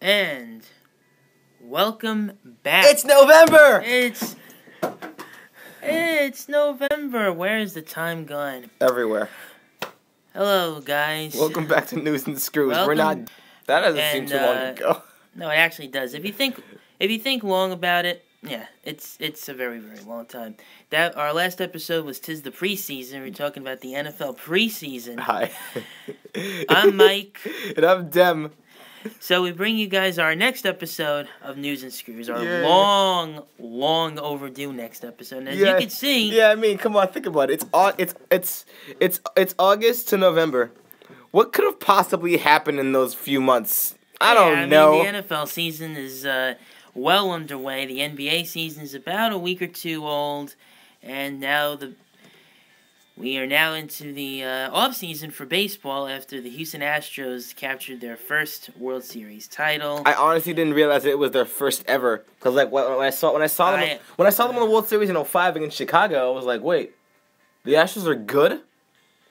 And welcome back. It's November! It's November. Where is the time gone? Everywhere. Hello, guys. Welcome back to News and Screws. Welcome. We're not... That doesn't seem too long ago. No, it actually does. If you think long about it, yeah, it's a very, very long time. Our last episode was Tis the Preseason. We're talking about the NFL preseason. Hi. I'm Mike. And I'm Dem. So we bring you guys our next episode of News and Screws, our long overdue next episode. And as you can see, yeah, I mean, come on, think about it. It's August to November. What could have possibly happened in those few months? I don't know. The NFL season is well underway. The NBA season is about a week or two old, and now we are now into the off season for baseball after the Houston Astros captured their first World Series title. I honestly didn't realize it was their first ever. Cause like when I saw them in the World Series in 2005 against Chicago, I was like, wait, the Astros are good?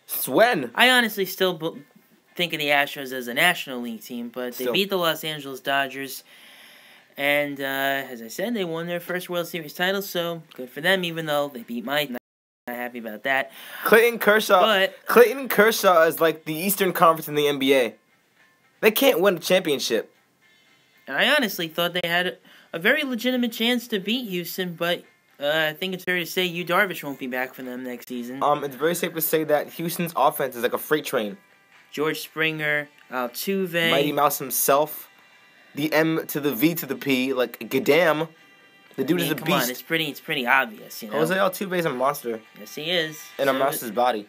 Since when? I honestly still think of the Astros as a National League team, but they beat the Los Angeles Dodgers. And as I said, they won their first World Series title, so good for them, even though they beat Mike. Not happy about that. Clayton Kershaw is like the Eastern Conference in the NBA. They can't win a championship. And I honestly thought they had a very legitimate chance to beat Houston, but I think it's fair to say Yu Darvish won't be back for them next season. It's very safe to say that Houston's offense is like a freight train. George Springer, Altuve, Mighty Mouse himself, the M to the V to the P, like Gadam. The dude is a beast. Come on, it's pretty obvious, you know. Jose Altuve is a monster. Yes, he is. In a mouse's body.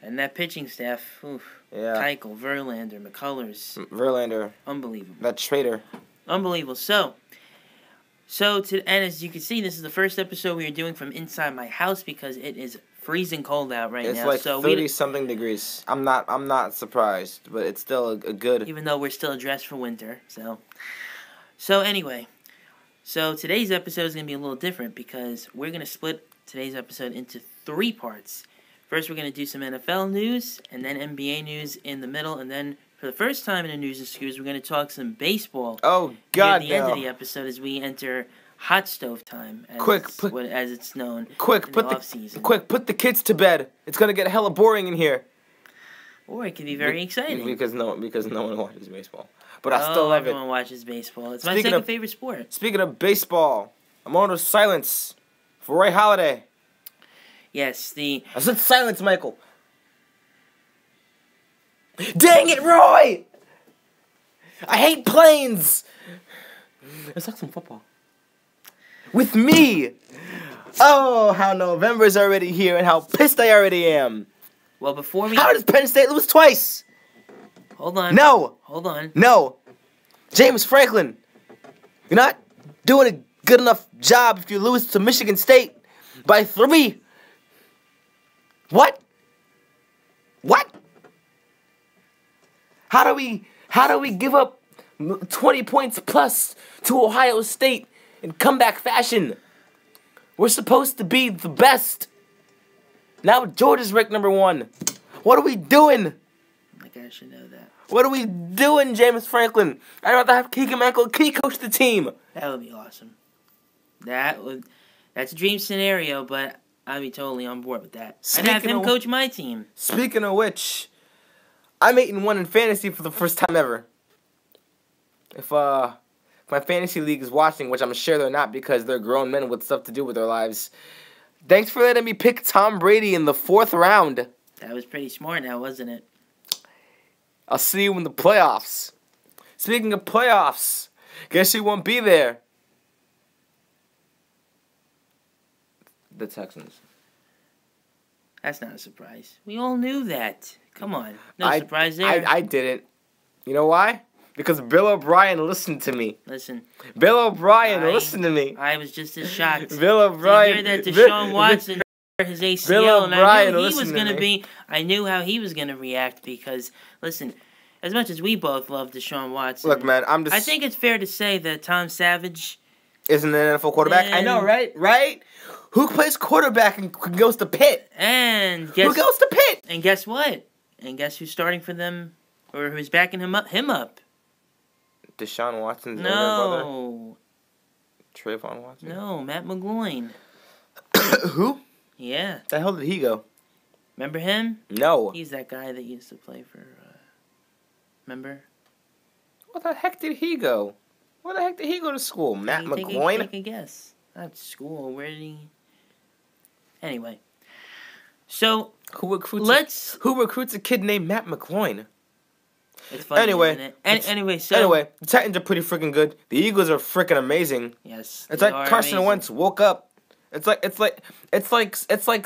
And that pitching staff, yeah. Keuchel, Verlander, McCullers. Verlander. Unbelievable. That traitor. Unbelievable. And as you can see, this is the first episode we are doing from inside my house because it is freezing cold out right now. It's like 30-something degrees. I'm not surprised, but it's still a good... Even though we're still dressed for winter, So anyway... So today's episode is going to be a little different because we're going to split today's episode into 3 parts. First, we're going to do some NFL news, and then NBA news in the middle, and then for the first time in the News and Screws, we're going to talk some baseball. Oh, God, at the end of the episode as we enter hot stove time, as it's known. Put the kids to bed. It's going to get hella boring in here. Or it could be very exciting. Because no one watches baseball. But I still love it. Everyone watches baseball. It's my second favorite sport. Speaking of baseball, a moment of silence for Roy Halladay. Yes, I said silence, Michael. Dang it, Roy! I hate planes! Let's talk some football. With me! Oh, how November's already here and how pissed I already am. Well, before we... How does Penn State lose twice? Hold on. No! Hold on. No! James Franklin, you're not doing a good enough job if you lose to Michigan State by 3. What? How do we give up 20 points plus to Ohio State in comeback fashion? We're supposed to be the best. Now Georgia's ranked number 1. What are we doing? Like I should know that. What are we doing, James Franklin? I'd rather have Keegan Michael coach the team. That would be awesome. That's a dream scenario, but I'd be totally on board with that. I'd have him coach my team. Speaking of which, I'm 8-1 in fantasy for the first time ever. If my fantasy league is watching, which I'm sure they're not because they're grown men with stuff to do with their lives, thanks for letting me pick Tom Brady in the 4th round. That was pretty smart now, wasn't it? I'll see you in the playoffs. Speaking of playoffs, guess who won't be there? The Texans. That's not a surprise. We all knew that. Come on. No surprise there. I didn't. You know why? Because Bill O'Brien listened to me. Listen. Bill O'Brien listened to me. I was just as shocked. Bill O'Brien. To hear that Deshaun Watson his ACL, and I knew how he was gonna react because, listen, as much as we both love Deshaun Watson, look, man, I think it's fair to say that Tom Savage isn't an NFL quarterback. I know, right? Who plays quarterback and goes to Pitt? And who goes to Pitt? And guess what? And guess who's starting for them, or who's backing him up? Deshaun Watson's younger brother? No. Trayvon Watson? No, Matt McGloin. Who? Yeah. The hell did he go? Remember him? No. He's that guy that used to play for, remember? Where the heck did he go? Where the heck did he go to school? Matt McGloin? Take a guess. Not school. Where did he... Anyway. So, Who recruits a kid named Matt McGloin? It's funny, anyway, isn't it? Anyway, the Titans are pretty freaking good. The Eagles are freaking amazing. Yes. It's like Carson Wentz woke up. It's like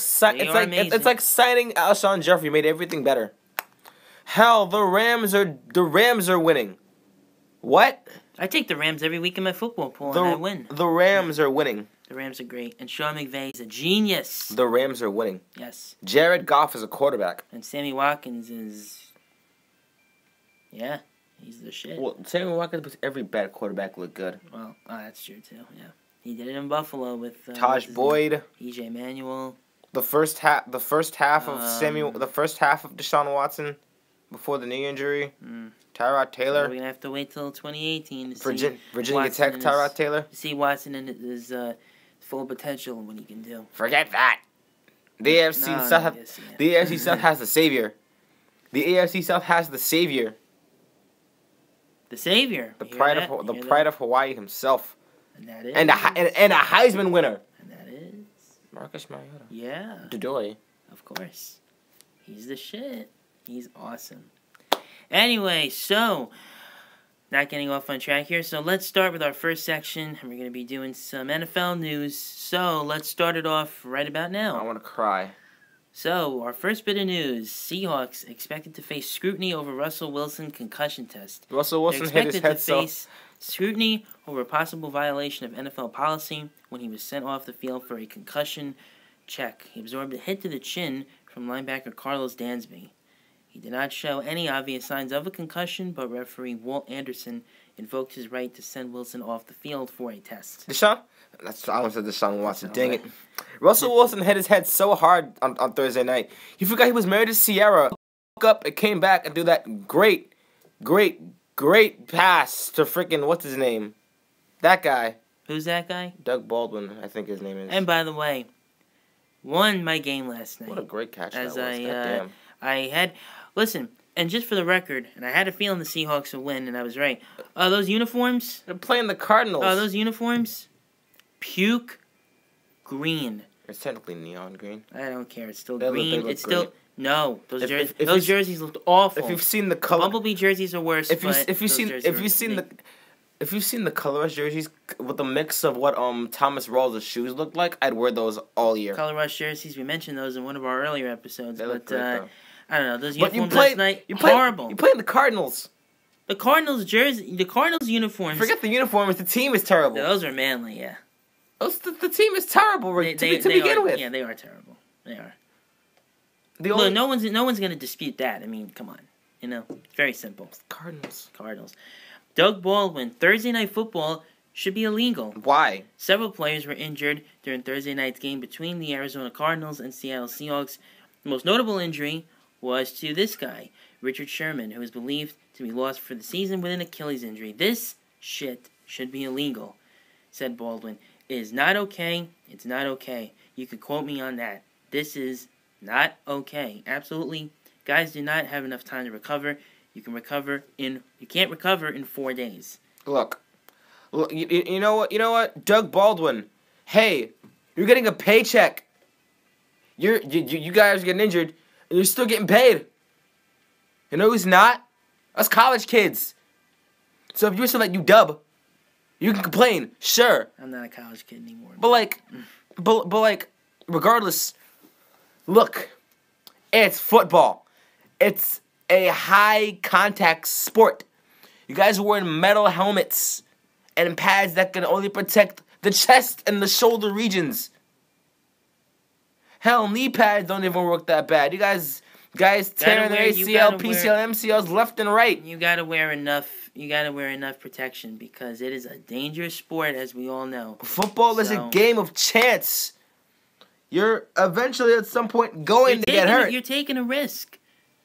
signing Alshon Jeffrey made everything better. Hell, the Rams are winning. What? I take the Rams every week in my football pool and I win. The Rams are winning. The Rams are great. And Sean McVay is a genius. The Rams are winning. Yes. Jared Goff is a quarterback. And Sammy Watkins is... Yeah, he's the shit. Well, Sammy Watkins makes every bad quarterback look good. Well, that's true too, yeah. He did it in Buffalo with... Taj Boyd. E.J. Manuel. The first half of Deshaun Watson before the knee injury. Tyrod Taylor. So we're going to have to wait till 2018 to see Virginia Tech, Tyrod Taylor. To see Watson in his full potential and what he can do. Forget that. The AFC South has the savior. The AFC South has the savior. The savior. The pride of Hawaii himself. And that is. And a Heisman winner. And that is. Marcus Mariota. Yeah. Dodoy. Of course. He's the shit. He's awesome. Anyway, so, not getting off on track here, so let's start with our first section, and we're going to be doing some NFL news. So, let's start it off right about now. I want to cry. So, our first bit of news, Seahawks expected to face scrutiny over Russell Wilson concussion test. Russell Wilson hit his head so... face scrutiny over a possible violation of NFL policy when he was sent off the field for a concussion check. He absorbed a hit to the chin from linebacker Carlos Dansby. He did not show any obvious signs of a concussion, but referee Walt Anderson invoked his right to send Wilson off the field for a test. I almost said Deshaun Watson. Dang it. Russell Wilson hit his head so hard on Thursday night. He forgot he was married to Sierra. Woke up and came back and do that great pass to freaking, what's his name? That guy. Who's that guy? Doug Baldwin, I think his name is. And by the way, won my game last night. What a great catch that was. Listen, and just for the record, and I had a feeling the Seahawks would win, and I was right. Those uniforms? They're playing the Cardinals. Those uniforms? Puke green. It's technically neon green. I don't care. It's still green. It's still... Great. No, those jerseys looked awful. If you've seen the color... Bumblebee jerseys are worse, if you've seen the color jerseys with a mix of what Thomas Rawls' shoes looked like, I'd wear those all year. Color rush jerseys, we mentioned those in one of our earlier episodes. They look great, though. I don't know, those uniforms last night, horrible. You played the Cardinals. The Cardinals uniforms. Forget the uniforms, the team is terrible. Those are manly, yeah. The team is terrible to begin with. Yeah, they are terrible. They are. Look, no one's going to dispute that. I mean, come on. You know, very simple. Cardinals. Doug Baldwin, Thursday Night Football should be illegal. Why? Several players were injured during Thursday night's game between the Arizona Cardinals and Seattle Seahawks. The most notable injury was to this guy, Richard Sherman, who is believed to be lost for the season with an Achilles injury. This shit should be illegal, said Baldwin. It is not okay. It's not okay. You could quote me on that. This is not okay. Absolutely. Guys do not have enough time to recover. You can't recover in 4 days. Look, you know what? Doug Baldwin, hey, you're getting a paycheck. You guys are getting injured, and you're still getting paid. You know who's not? Us college kids. So if you were to let you dub, you can complain, sure. I'm not a college kid anymore. But regardless, look, it's football. It's a high-contact sport. You guys are wearing metal helmets and pads that can only protect the chest and the shoulder regions. Hell, knee pads don't even work that bad. You guys tearing their ACL, PCL, MCLs left and right. You gotta wear enough protection because it is a dangerous sport, as we all know. Football is a game of chance. You're eventually at some point going to get hurt. You're taking a risk.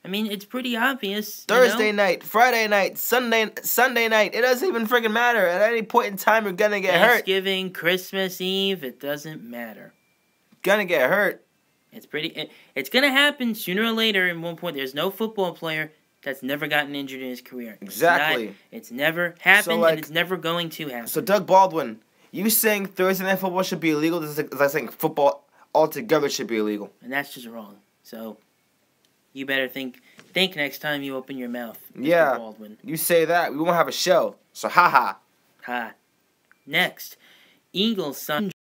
I mean, it's pretty obvious. Thursday night, Friday night, Sunday night. It doesn't even freaking matter. At any point in time, you're gonna get hurt. Thanksgiving, Christmas Eve, it doesn't matter. Gonna get hurt. It's gonna happen sooner or later. At one point, there's no football player that's never gotten injured in his career. Exactly. It's never happened, and it's never going to happen. So, Doug Baldwin, you saying Thursday night football should be illegal? This is like saying football altogether should be illegal. And that's just wrong. So, you better think next time you open your mouth, Mr. Baldwin. You say that, we won't have a show. So, ha. Next, Eagles signed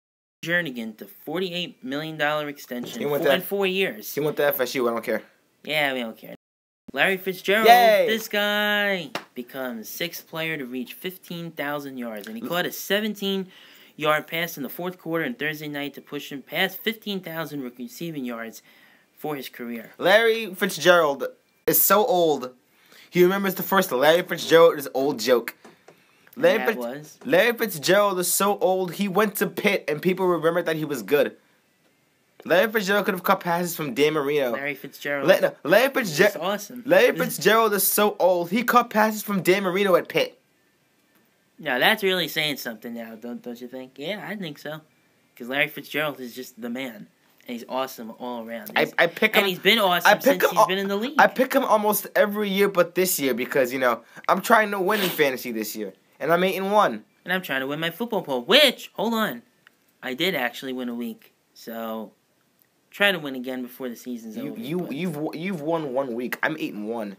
Jernigan to $48 million extension in 4 years. He went to FSU. I don't care. Yeah, we don't care. Larry Fitzgerald, this guy, becomes 6th player to reach 15,000 yards. And he caught a 17-yard pass in the fourth quarter and Thursday night to push him past 15,000 receiving yards for his career. Larry Fitzgerald is so old. He remembers the first Larry Fitzgerald is old joke. Larry Fitzgerald is so old, he went to Pitt and people remembered that he was good. Larry Fitzgerald could have caught passes from Dan Marino. Larry Fitzgerald. That's awesome. Larry Fitzgerald is so old, he caught passes from Dan Marino at Pitt. Now, that's really saying something now, don't you think? Yeah, I think so. Because Larry Fitzgerald is just the man. And he's awesome all around. I pick him. And he's been awesome since he's been in the league. I pick him almost every year but this year because, I'm trying to win in fantasy this year. And I'm 8-1. And I'm trying to win my football poll, which, hold on, I did actually win a week. So, try to win again before the season's over. You've won 1 week. I'm 8-1.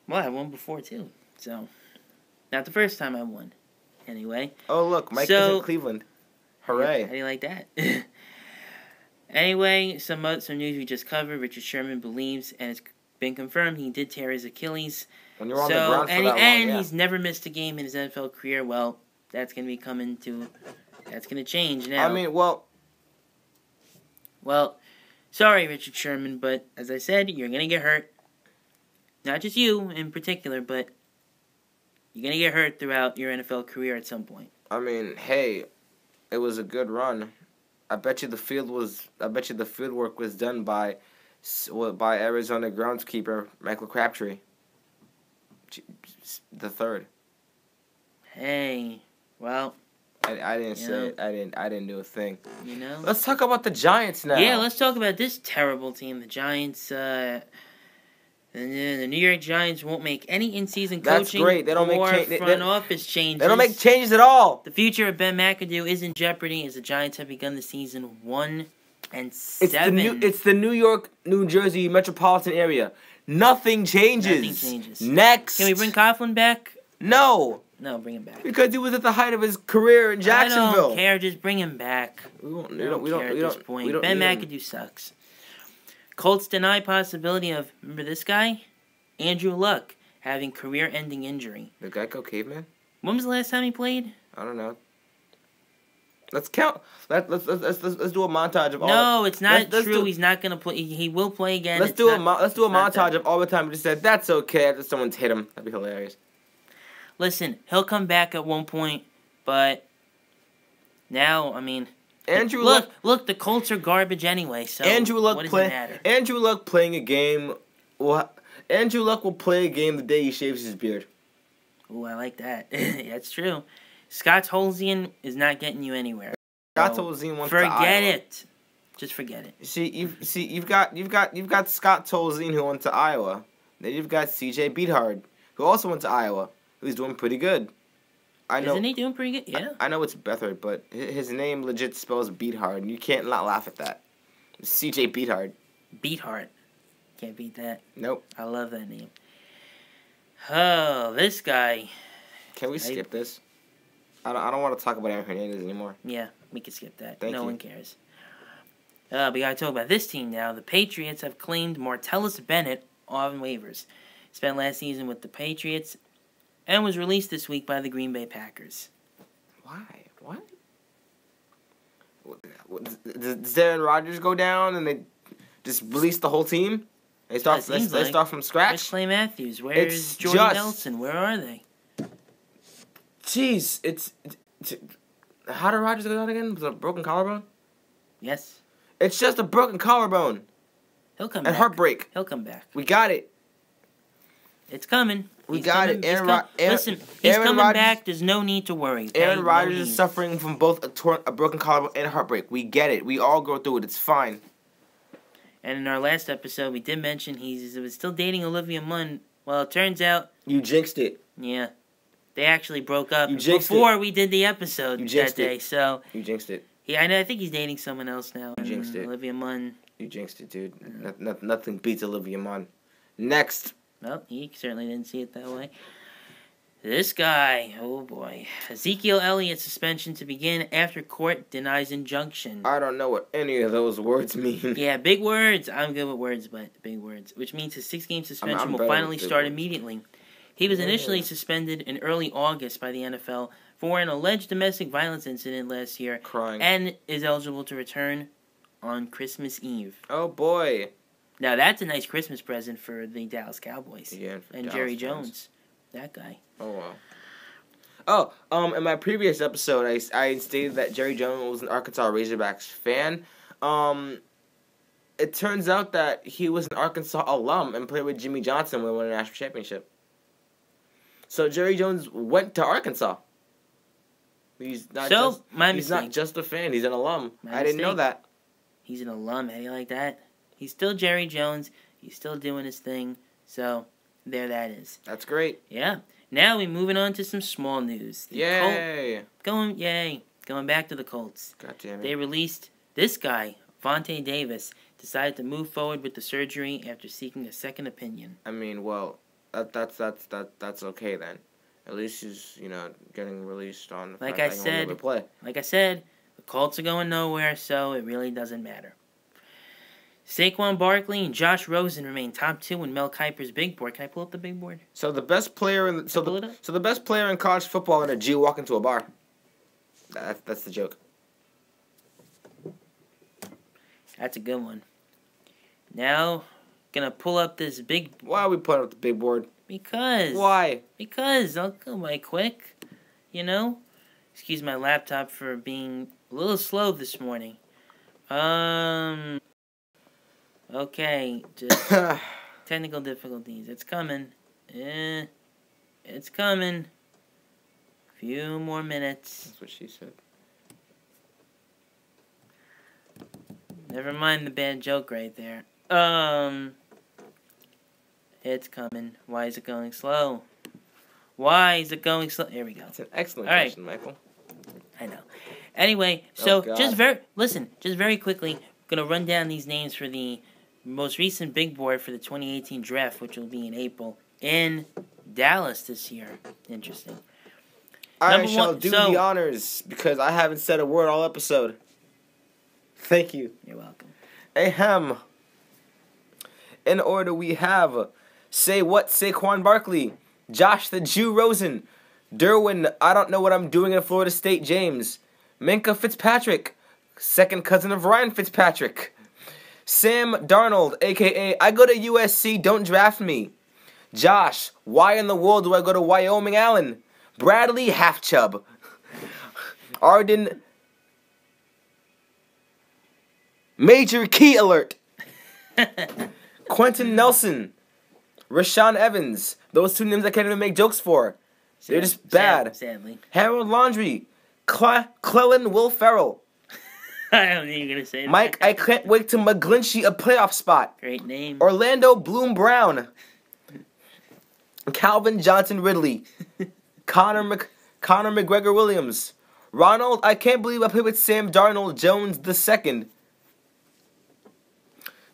Well, I won before too. So, not the first time I won. Anyway. Oh look, Mike is in Cleveland. Hooray! How do you like that? Anyway, some news we just covered. Richard Sherman believes, and it's been confirmed, he did tear his Achilles. When you're on the ground for that long, and he's never missed a game in his NFL career. Well, that's going to change now. I mean, well, sorry, Richard Sherman, but as I said, you're going to get hurt. Not just you in particular, but you're going to get hurt throughout your NFL career at some point. I mean, hey, it was a good run. I bet you the field work was done by Arizona groundskeeper Michael Crabtree, the third. Hey, well, I didn't say it. I didn't do a thing. Let's talk about the Giants now. Yeah, let's talk about this terrible team, the Giants. The New York Giants won't make any in-season coaching front office changes. They don't make changes at all. The future of Ben McAdoo is in jeopardy as the Giants have begun the season 1-7. It's the New York, New Jersey metropolitan area. Nothing changes. Next. Can we bring Coughlin back? No. No, bring him back. Because he was at the height of his career in Jacksonville. I don't care. Just bring him back. We don't care at this point. Ben McAdoo sucks. Colts deny possibility of, remember this guy? Andrew Luck having career-ending injury. The Geico caveman? When was the last time he played? I don't know. Let's count. Let's do a montage of all. No, it's not true. He's not gonna play. He will play again. Let's do a montage of all the time. We just said that's okay after someone's hit him. That'd be hilarious. Listen, he'll come back at one point, but now, I mean, Andrew look, the Colts are garbage anyway. So what does it matter? Andrew Luck playing a game. Andrew Luck will play a game the day he shaves his beard. Ooh, I like that. That's true. Scott Tolzien is not getting you anywhere. Scott Tolzien wants to Iowa. Forget it. Just forget it. You've got Scott Tolzien who went to Iowa. Then you've got C.J. Beathard who also went to Iowa. Who's doing pretty good. Isn't he doing pretty good? Yeah. I know it's Beathard, but his name legit spells Beathard, and you can't not laugh at that. C.J. Beathard. Beathard. Can't beat that. Nope. I love that name. Oh, this guy. Can we skip this? I don't want to talk about Aaron Hernandez anymore. Yeah, we can skip that. Thank you. No one cares. We gotta talk about this team now. The Patriots have claimed Martellus Bennett on waivers. Spent last season with the Patriots and was released this week by the Green Bay Packers. Why? What? Does Aaron Rodgers go down and they just release the whole team? They start from scratch? Where's Clay Matthews? Where's Jordy Nelson? Where are they? Jeez, how did Rodgers go down again? With a broken collarbone? Yes. It's just a broken collarbone. He'll come back. And heartbreak. He'll come back. We got it. It's coming. We got it. Listen, he's coming back. There's no need to worry. Okay? Aaron Rodgers is suffering from both a broken collarbone and a heartbreak. We get it. We all go through it. It's fine. And in our last episode, we did mention he was still dating Olivia Munn. Well, it turns out... You jinxed it. Yeah. They actually broke up before we did the episode that day. So you jinxed it. Yeah, I think he's dating someone else now. You jinxed it. Olivia Munn. You jinxed it, dude. Nothing beats Olivia Munn. Next. Well, he certainly didn't see it that way. This guy, oh boy. Ezekiel Elliott's suspension to begin after court denies injunction. I don't know what any of those words mean. Yeah, big words. I'm good with words, but big words. Which means his 6-game suspension will finally start immediately. He was initially suspended in early August by the NFL for an alleged domestic violence incident last year. And is eligible to return on Christmas Eve. Oh, boy. Now, that's a nice Christmas present for the Dallas Cowboys. Yeah, and Jerry Jones. That guy. Oh, wow. Oh, in my previous episode, I stated that Jerry Jones was an Arkansas Razorbacks fan. It turns out that he was an Arkansas alum and played with Jimmy Johnson when they won a national championship. So Jerry Jones went to Arkansas. He's not just a fan. He's an alum. I didn't know that. He's an alum. How do you like that? He's still Jerry Jones. He's still doing his thing. So there that is. That's great. Yeah. Now we're moving on to some small news. Yay. Going back to the Colts. God damn it. They released this guy, Vontae Davis, decided to move forward with the surgery after seeking a second opinion. I mean, well, that's okay then. At least he's, getting released on the Like I said, the Colts are going nowhere, so it really doesn't matter. Saquon Barkley and Josh Rosen remain top 2 in Mel Kiper's big board. Can I pull up the big board? So the best player in the best player in college football and a Jew walk into a bar. That's the joke. That's a good one. Now, gonna pull up this big. Why are we putting up the big board? Because. Why? Because I'll go by quick. Excuse my laptop for being a little slow this morning. Okay, just technical difficulties. It's coming. It's coming. Few more minutes. That's what she said. Never mind the bad joke right there. It's coming. Why is it going slow? Why is it going slow? Here we go. That's an excellent question, Michael. I know. Anyway, so just very quickly, I'm gonna run down these names for the most recent big board for the 2018 draft, which will be in April in Dallas this year. Interesting. I shall do the honors because I haven't said a word all episode. Thank you. You're welcome. Ahem. In order, we have Saquon Barkley, Josh the Jew Rosen, Derwin, I don't know what I'm doing in Florida State James, Minka Fitzpatrick, second cousin of Ryan Fitzpatrick, Sam Darnold, a.k.a. I go to USC, don't draft me, Josh, why in the world do I go to Wyoming Allen, Bradley Halfchub, Arden, Major Key Alert, Quentin Nelson, Rashawn Evans. Those two names I can't even make jokes for. They're just bad. Sadly. Harold Landry, Clellan Will Ferrell. I don't think you're going to say that. Mike, I can't wait to McGlinchey a playoff spot. Great name. Orlando Bloom Brown. Calvin Johnson Ridley. Connor McGregor Williams. Ronald, I can't believe I played with Sam Darnold Jones II.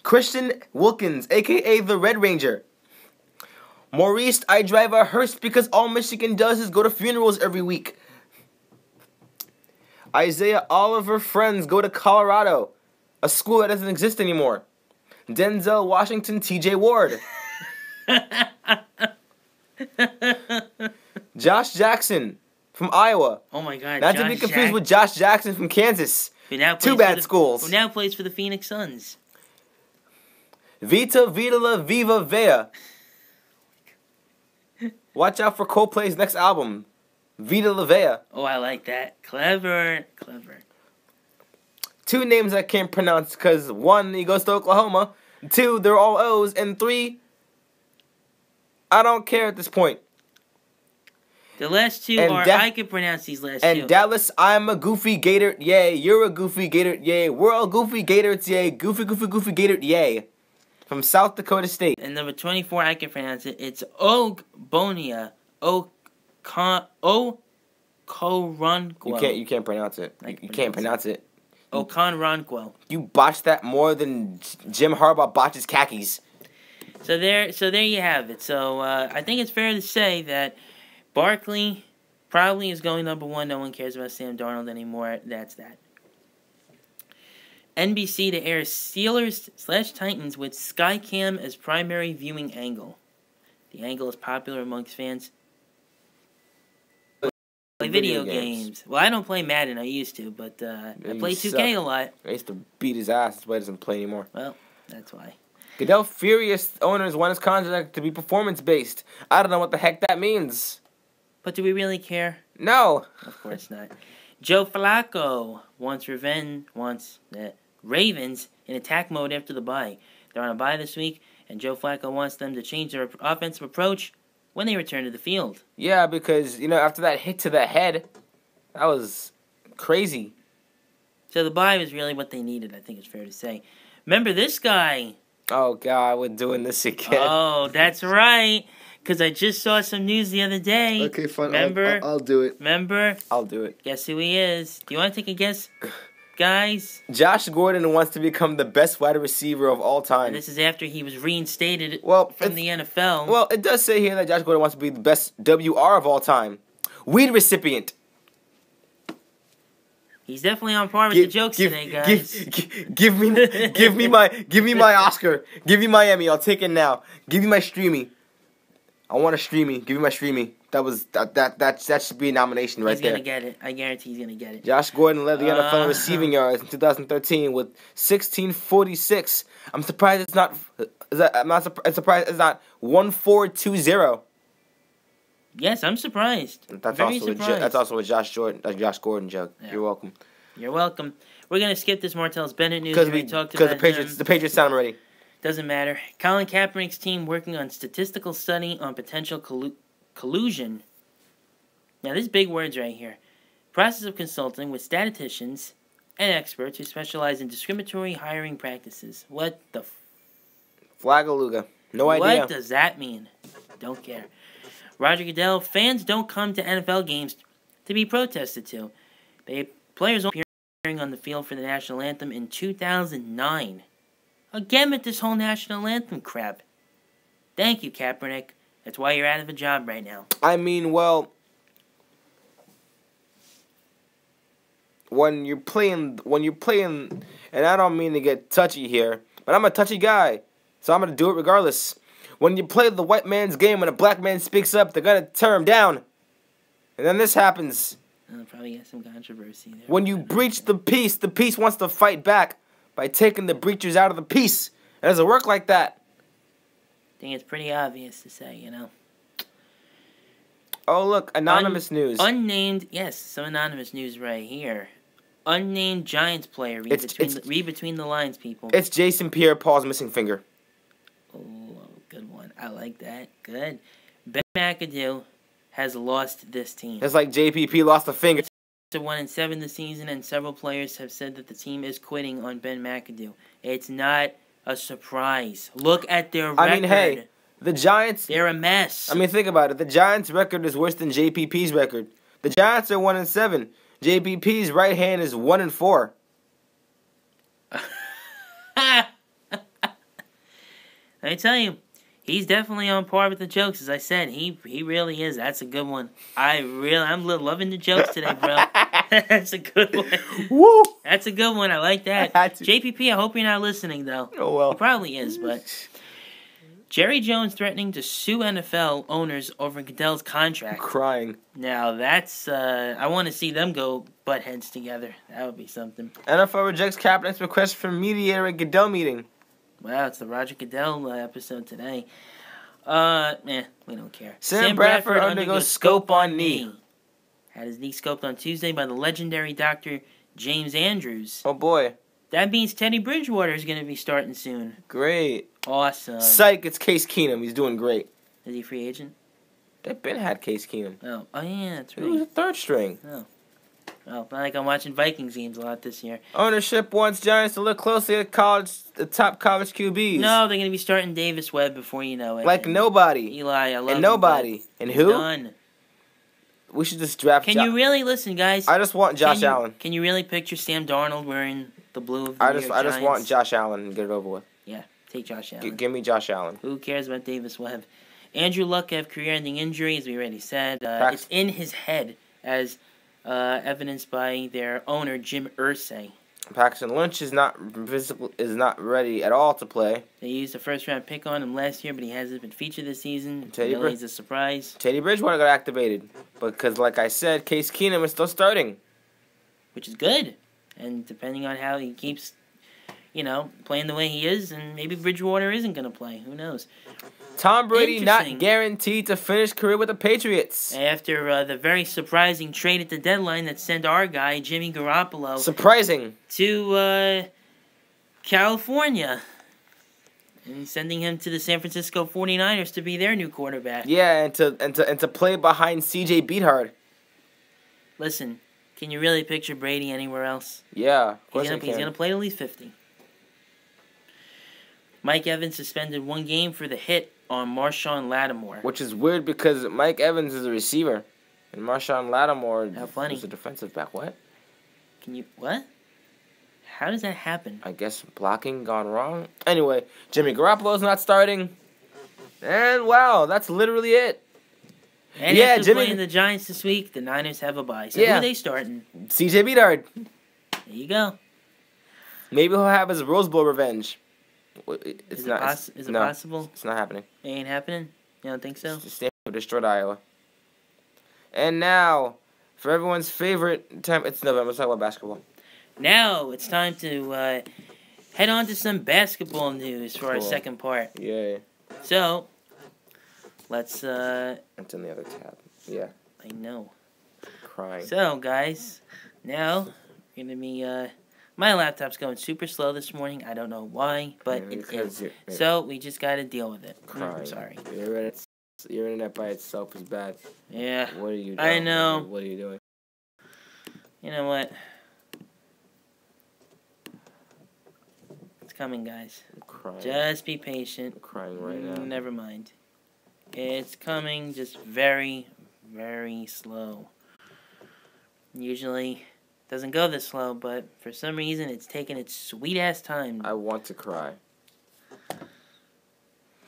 Christian Wilkins, a.k.a. the Red Ranger. Maurice, I drive a hearse because all Michigan does is go to funerals every week. Isaiah Oliver friends go to Colorado, a school that doesn't exist anymore. Denzel Washington, T.J. Ward. Josh Jackson from Iowa. Oh my God! Not to be confused with Josh Jackson from Kansas. Two bad schools. Who now plays for the Phoenix Suns. Vita Vidala Viva Vea. Watch out for Coldplay's next album, Vita La Vea. Oh, I like that. Clever. Two names I can't pronounce because 1, he goes to Oklahoma. 2, they're all O's. And 3, I don't care at this point. The last two I can pronounce these last two. And Dallas, I'm a goofy gator, yay. You're a goofy gator, yay. We're all goofy gators, yay. Goofy, goofy, goofy gator, yay. From South Dakota State. And number 24, I can pronounce it. It's Ogbonia. Okoronquo. You can't pronounce it. You can't pronounce it. Okoronquo. You botched that more than Jim Harbaugh botches khakis. So there you have it. So I think it's fair to say that Barkley probably is going number 1. No one cares about Sam Darnold anymore. That's that. NBC to air Steelers/Titans with Skycam as primary viewing angle. The angle is popular amongst fans play video games. Well, I don't play Madden. I used to, but I play 2K a lot. I used to beat his ass. That's why he doesn't play anymore. Well, that's why. Goodell furious owners want his contract to be performance-based. I don't know what the heck that means. But do we really care? No. Of course not. Joe Flacco wants Ravens in attack mode after the bye. They're on a bye this week, and Joe Flacco wants them to change their offensive approach when they return to the field. Yeah, because, after that hit to the head, that was crazy. So the bye was really what they needed, I think it's fair to say. Remember this guy? Oh, God, we're doing this again. Oh, that's right. Because I just saw some news the other day. Okay, fine. Remember? I'll do it. Remember? I'll do it. Guess who he is? Do you want to take a guess, guys? Josh Gordon wants to become the best wide receiver of all time. And this is after he was reinstated from the NFL. Well, it does say here that Josh Gordon wants to be the best WR of all time. Weed recipient. He's definitely on par with the jokes today, guys. Give me my Oscar. Give me my Emmy. I'll take it now. Give me my Streamy. I want a Streamy. Give me my Streamy. That should be a nomination right there. He's gonna get it. I guarantee he's gonna get it. Josh Gordon led the NFL in receiving yards in 2013 with 1646. I'm surprised it's not. I'm surprised it's not 1420. Yes, I'm surprised. That's also a Josh Gordon joke. Yeah. You're welcome. You're welcome. We're gonna skip this Martellus Bennett news. Because the Patriots sound ready. Doesn't matter. Colin Kaepernick's team working on statistical study on potential collusion. Now, there's big words right here. Process of consulting with statisticians and experts who specialize in discriminatory hiring practices. What the Flagaluga. No idea. What does that mean? Don't care. Roger Goodell, fans don't come to NFL games to be protested to. Players only appearing on the field for the national anthem in 2009. Again with this whole national anthem crap. Thank you, Kaepernick. That's why you're out of a job right now. I mean, well, when you're playing, and I don't mean to get touchy here, but I'm a touchy guy, so I'm gonna do it regardless. When you play the white man's game, when a black man speaks up, they're gonna tear him down, and then this happens. I'll probably get some controversy there. When you breach the peace wants to fight back by taking the breachers out of the peace. It doesn't work like that. I think it's pretty obvious to say, Oh, look, anonymous news. Unnamed, yes, some anonymous news right here. Unnamed Giants player. Read between the lines, people. It's Jason Pierre-Paul's missing finger. Oh, good one. I like that. Good. Ben McAdoo has lost this team. It's like JPP lost a finger. To 1-7 this season, and several players have said that the team is quitting on Ben McAdoo. It's not a surprise. Look at their record. I mean, hey, the Giants... They're a mess. I mean, think about it. The Giants' record is worse than JPP's record. The Giants are 1-7. JPP's right hand is 1-4. Let me tell you, he's definitely on par with the jokes. As I said, he really is. That's a good one. I'm loving the jokes today, bro. That's a good one. Woo! That's a good one. I like that. JPP, I hope you're not listening, though. Oh, well. He probably is, but... Jerry Jones threatening to sue NFL owners over Goodell's contract. Crying. Now, that's... I want to see them go butt heads together. That would be something. NFL rejects Kaepernick's request for mediator at Goodell meeting. Wow, it's the Roger Goodell episode today. We don't care. Sam Bradford undergoes scope on knee. Had his knee scoped on Tuesday by the legendary Dr. James Andrews. Oh, boy. That means Teddy Bridgewater is going to be starting soon. Great. Awesome. Psych, it's Case Keenum. He's doing great. Is he a free agent? They've been had Case Keenum. Oh yeah, that's He was right. a third string. Oh, not like I'm watching Vikings games a lot this year. Ownership wants Giants to look closely at the top college QBs. No, they're gonna be starting Davis Webb before you know it. Like And nobody. Eli, I love And him, nobody. but And he's who? done. We should just draft. Can you really listen, guys? I just want Josh Allen. Can you really picture Sam Darnold wearing the blue of the I New just York Giants? want Josh Allen and get it over with. Yeah, take Josh Allen. Give me Josh Allen. Who cares about Davis Webb? Andrew Luck have career-ending injury, as we already said. It's in his head, as evidenced by their owner Jim Irsay. Paxton Lynch is not ready at all to play. They used a first-round pick on him last year, but he hasn't been featured this season. Teddy He's a surprise. Teddy Bridgewater got activated because, like I said, Case Keenum is still starting, Which is good. And depending on how he keeps, playing the way he is, and maybe Bridgewater isn't going to play. Who knows? Tom Brady not guaranteed to finish career with the Patriots. After the very surprising trade at the deadline that sent our guy, Jimmy Garoppolo, to California. And sending him to the San Francisco 49ers to be their new quarterback. Yeah, and to play behind C.J. Beathard. Listen, can you really picture Brady anywhere else? Yeah, of course He's going to play at least 50. Mike Evans suspended one game for the hit on Marshawn Lattimore. Which is weird because Mike Evans is a receiver, and Marshawn Lattimore is a defensive back. What? What? How does that happen? I guess blocking gone wrong. Anyway, Jimmy Garoppolo's not starting. And wow, that's literally it. And after playing the Giants this week, the Niners have a bye. So who are they starting? C.J. Beathard. There you go. Maybe he'll have his Rose Bowl revenge. Is it possible? It's not happening. It ain't happening? You don't think so? Stanford destroyed Iowa. And now, for everyone's favorite time, it's November. Let's talk about basketball. Now, it's time to head on to some basketball news for our second part. Yeah. So, let's... It's in the other tab. Yeah. I know. Crying. So, guys, now, we're going to be... my laptop's going super slow this morning. I don't know why, but it is. So, we just got to deal with it. Crying. I'm sorry. Your internet by itself is bad. Yeah. What are you doing? I know. What are you doing? You know what? It's coming, guys. I'm crying. Just be patient. I'm crying right now. Never mind. It's coming, just very, very slow. Usually doesn't go this slow, but for some reason it's taking its sweet-ass time. I want to cry.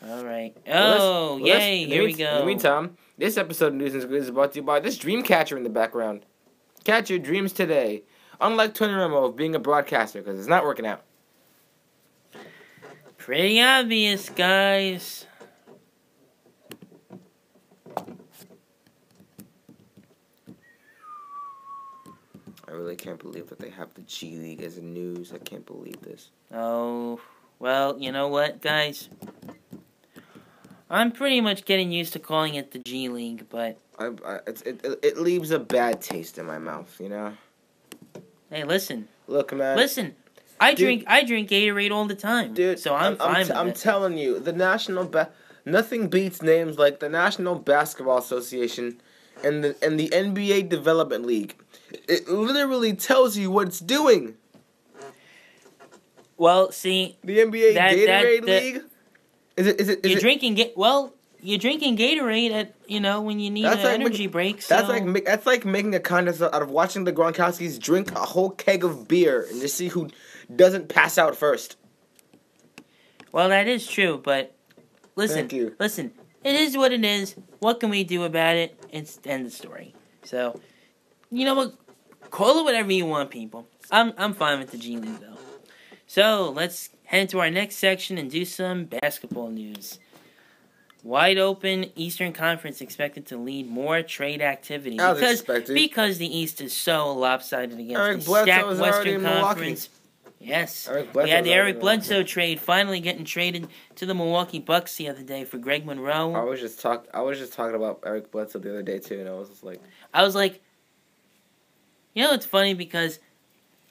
Alright. Oh, yay, here we go. In the meantime, this episode of News and Squeeze is brought to you by this dream catcher in the background. Catch your dreams today. Unlike Tony Romo of being a broadcaster, because it's not working out. Pretty obvious, guys. I really can't believe that they have the G League as a news. I can't believe this. Oh, well, you know what, guys? I'm pretty much getting used to calling it the G League, but... It leaves a bad taste in my mouth, you know? Hey, listen. Look, man. Listen. I drink Gatorade all the time. Dude, so I'm fine with it. I'm telling you, the nothing beats names like the National Basketball Association and the NBA Development League. It literally tells you what it's doing. Well, see, the NBA Gatorade League. You're drinking Gatorade at when you need an energy break. So. That's like making a contest out of watching the Gronkowskis drink a whole keg of beer and just see who doesn't pass out first. Well, that is true, but listen. Thank you. Listen, it is what it is. What can we do about it? It's the end of the story. So, you know what? Call it whatever you want, people. I'm fine with the G League though. So let's head into our next section and do some basketball news. Wide open Eastern Conference expected to lead more trade activity because the East is so lopsided against the stacked Western Conference. Yes, we had the Eric Bledsoe trade finally getting traded to the Milwaukee Bucks the other day for Greg Monroe. I was just talking about Eric Bledsoe the other day too, and I was like, it's funny because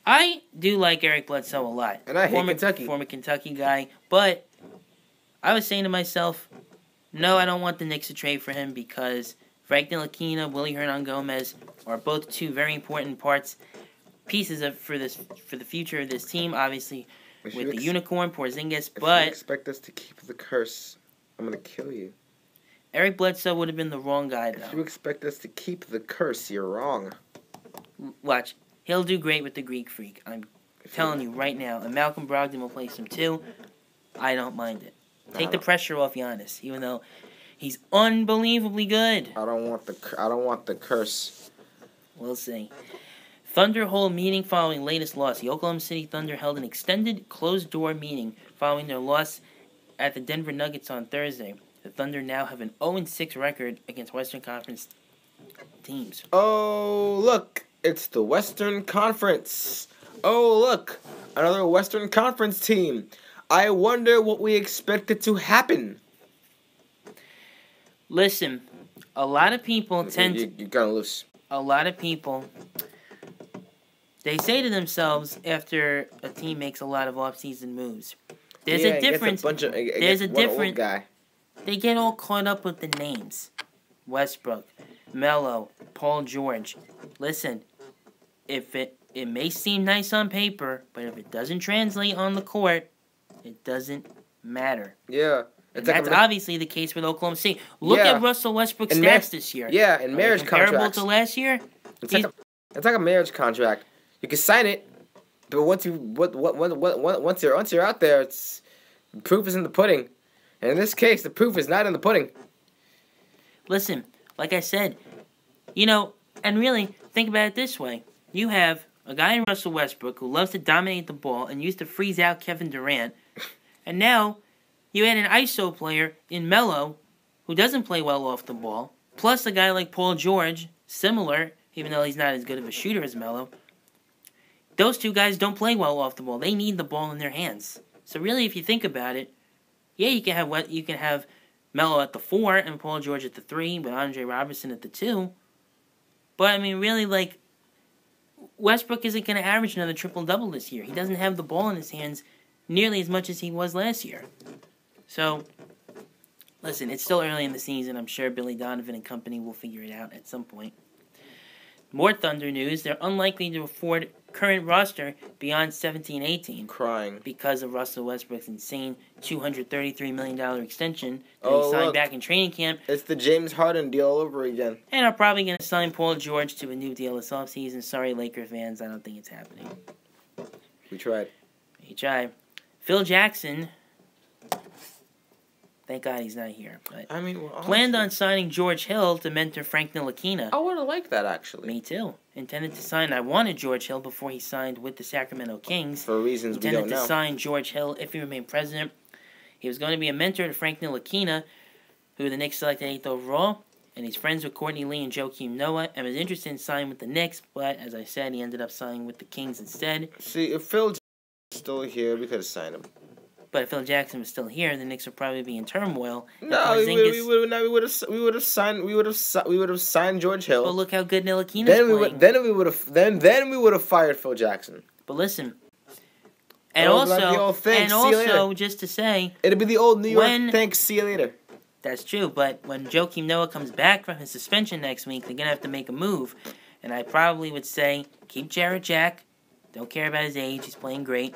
I do like Eric Bledsoe a lot, and I hate Kentucky, former Kentucky guy, but I was saying to myself, No, I don't want the Knicks to trade for him because Frank Ntilikina, Willie Hernan-Gomez are both two very important pieces for the future of this team. Obviously, with the unicorn Porzingis, but if you expect us to keep the curse, I'm gonna kill you. Eric Bledsoe would have been the wrong guy, though. If you expect us to keep the curse, you're wrong. Watch, he'll do great with the Greek Freak. I'm telling you right now. And Malcolm Brogdon will play some too. I don't mind it. Take the pressure off Giannis, even though he's unbelievably good. I don't want the curse. We'll see. Thunder hold meeting following latest loss. The Oklahoma City Thunder held an extended closed-door meeting following their loss at the Denver Nuggets on Thursday. The Thunder now have an 0-6 record against Western Conference teams. Oh, look. It's the Western Conference. Oh, look. Another Western Conference team. I wonder what we expected to happen. Listen, a lot of people tend to... You're kind of loose. A lot of people... They say to themselves after a team makes a lot of off-season moves, there's a difference. There's a different guy. They get all caught up with the names. Westbrook, Melo, Paul George. Listen, if it may seem nice on paper, but if it doesn't translate on the court, it doesn't matter. Yeah. And that's obviously the case with Oklahoma City. Look at Russell Westbrook's stats this year. Yeah, in marriage contracts. Comparable to last year? It's like a marriage contract. You can sign it, but once you're out there, it's proof is in the pudding. And in this case, the proof is not in the pudding. Listen, like I said, and really think about it this way: you have a guy in Russell Westbrook who loves to dominate the ball and used to freeze out Kevin Durant, and now you add an ISO player in Melo who doesn't play well off the ball, plus a guy like Paul George, similar, even though he's not as good of a shooter as Melo. Those two guys don't play well off the ball. They need the ball in their hands. So really, if you think about it, yeah, you can have Melo at the 4 and Paul George at the 3 with Andre Robertson at the 2. But, I mean, really, Westbrook isn't going to average another triple-double this year. He doesn't have the ball in his hands nearly as much as he was last year. So, listen, it's still early in the season. I'm sure Billy Donovan and company will figure it out at some point. More Thunder news. They're unlikely to afford current roster beyond 17-18. Crying. Because of Russell Westbrook's insane $233 million extension that he signed back in training camp. It's the James Harden deal all over again. And are probably going to sign Paul George to a new deal this offseason. Sorry, Laker fans. I don't think it's happening. We tried. He tried. Phil Jackson... Thank God he's not here. But planned on signing George Hill to mentor Frank Ntilikina. I would have liked that, actually. Me too. Intended to sign... I wanted George Hill before he signed with the Sacramento Kings. For reasons we don't know. Intended to sign George Hill if he remained president. He was going to be a mentor to Frank Ntilikina, who the Knicks selected 8th overall. And he's friends with Courtney Lee and Joakim Noah. And was interested in signing with the Knicks. But, as I said, he ended up signing with the Kings instead. See, if Phil Jackson was still here, we could have signed him. But if Phil Jackson was still here, the Knicks would probably be in turmoil. No, we would have signed George Hill. But look how good Ntilikina's playing. Then we would have fired Phil Jackson. But listen, and also, just to say, it'd be the old New York. Thanks, see you later. That's true. But when Joakim Noah comes back from his suspension next week, they're gonna have to make a move. And I probably would say keep Jarrett Jack. Don't care about his age. He's playing great.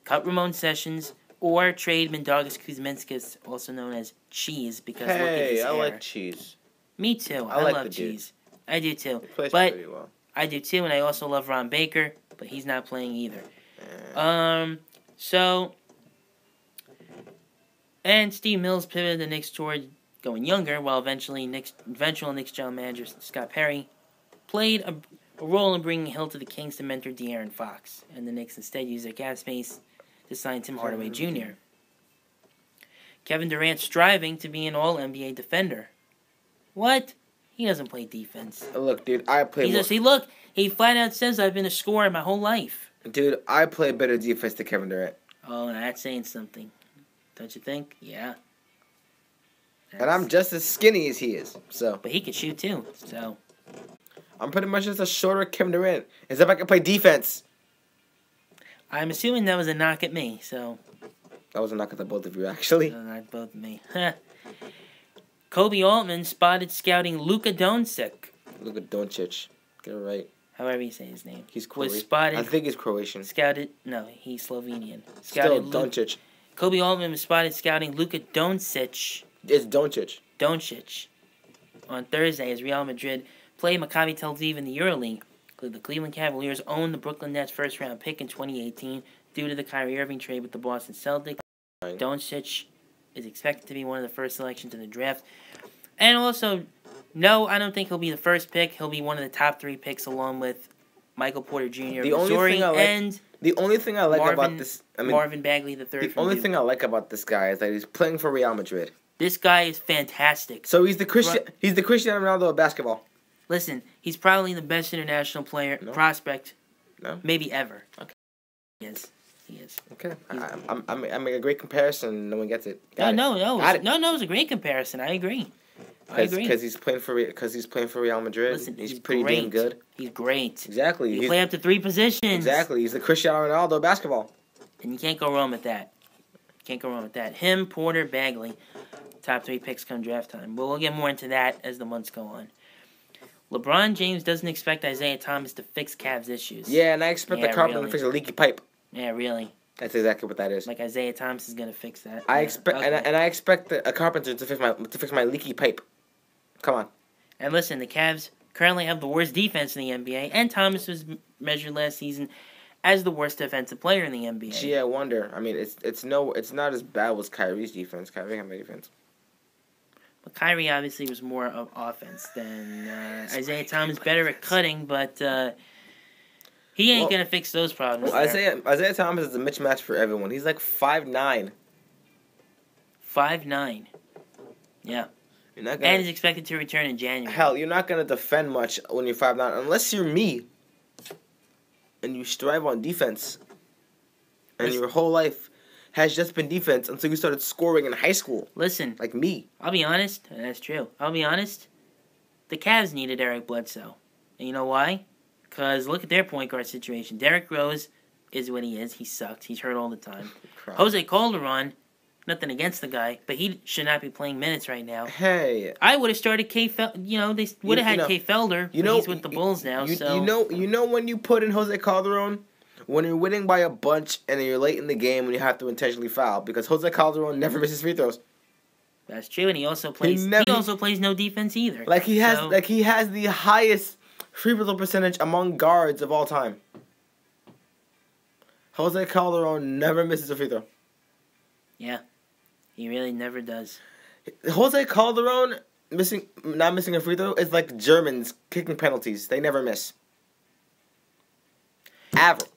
Cut Ramon Sessions. Or trade Mindaugas Kuzminskas, also known as Cheese, because look at his hair. I like Cheese. Me too. I love Cheese. I do too. He plays but pretty well. I do too, and I also love Ron Baker, but he's not playing either. And Steve Mills pivoted the Knicks toward going younger, while eventual Knicks general manager Scott Perry played a role in bringing Hill to the Kings to mentor De'Aaron Fox, and the Knicks instead used their cap space to sign Tim Hardaway Jr. Kevin Durant striving to be an all-NBA defender. What? He doesn't play defense. Look, dude, I play... He flat out says I've been a scorer my whole life. Dude, I play better defense than Kevin Durant. Oh, that's saying something. Don't you think? Yeah. And I'm just as skinny as he is, so... But he can shoot, too, so... I'm pretty much just a shorter Kevin Durant. Except I can play defense. I'm assuming that was a knock at me, so... That was a knock at the both of you, actually. No, not both of me. Kobe Altman spotted scouting Luka Doncic. Luka Doncic. Get it right. However you say his name. He's was Croatian. spotted. I think he's Croatian. Scouted. No, he's Slovenian. Still, Doncic. Kobe Altman was spotted scouting Luka Doncic. It's Doncic. Doncic. On Thursday, as Real Madrid played Maccabi Tel Aviv in the EuroLeague. The Cleveland Cavaliers owned the Brooklyn Nets first-round pick in 2018 due to the Kyrie Irving trade with the Boston Celtics. Right. Doncic is expected to be one of the first selections in the draft. And also, no, I don't think he'll be the first pick. He'll be one of the top 3 picks along with Michael Porter Jr. The only thing I like about this, Marvin Bagley the third. The only thing I like about this guy is that he's playing for Real Madrid. This guy is fantastic. So he's the Cristiano Ronaldo of basketball. Listen, he's probably the best international player prospect, maybe ever. Okay, he is. Okay, I make a great comparison. No one gets it. No, it's a great comparison. I agree. Because he's playing for Real Madrid. Listen, he's pretty damn good. He's great. Exactly. He play up to 3 positions. Exactly. He's the Cristiano Ronaldo of basketball. And you can't go wrong with that. Him, Porter, Bagley, top 3 picks come draft time. But we'll get more into that as the months go on. LeBron James doesn't expect Isaiah Thomas to fix Cavs issues. Yeah, and I expect the carpenter to fix a leaky pipe. Yeah, really. That's exactly what that is. Like Isaiah Thomas is gonna fix that. I expect a carpenter to fix my leaky pipe. Come on. And listen, the Cavs currently have the worst defense in the NBA, and Thomas was measured last season as the worst defensive player in the NBA. Gee, I wonder. I mean, it's not as bad as Kyrie's defense. Kyrie had my defense. But Kyrie obviously was more of offense than Isaiah Thomas. Better at cutting, but he ain't gonna fix those problems. Well, Isaiah Thomas is a mismatch for everyone. He's like 5'9". 5'9". Yeah. And is expected to return in January. Hell, you're not gonna defend much when you're 5'9", unless you're me, and you strive on defense, and your whole life has just been defense until you started scoring in high school. Listen. Like me. I'll be honest, and that's true. I'll be honest, the Cavs needed Eric Bledsoe. And you know why? Because look at their point guard situation. Derrick Rose is what he is. He sucked. He's hurt all the time. Jose Calderon, nothing against the guy, but he should not be playing minutes right now. Hey. I would have started Kay Felder. They would have had Kay Felder, but he's with the Bulls now. You know when you put in Jose Calderon? When you're winning by a bunch and you're late in the game when you have to intentionally foul, because Jose Calderon never misses free throws. That's true, and he also plays. He also plays no defense either. He has the highest free throw percentage among guards of all time. Jose Calderon never misses a free throw. Yeah, he really never does. Jose Calderon not missing a free throw is like Germans kicking penalties. They never miss.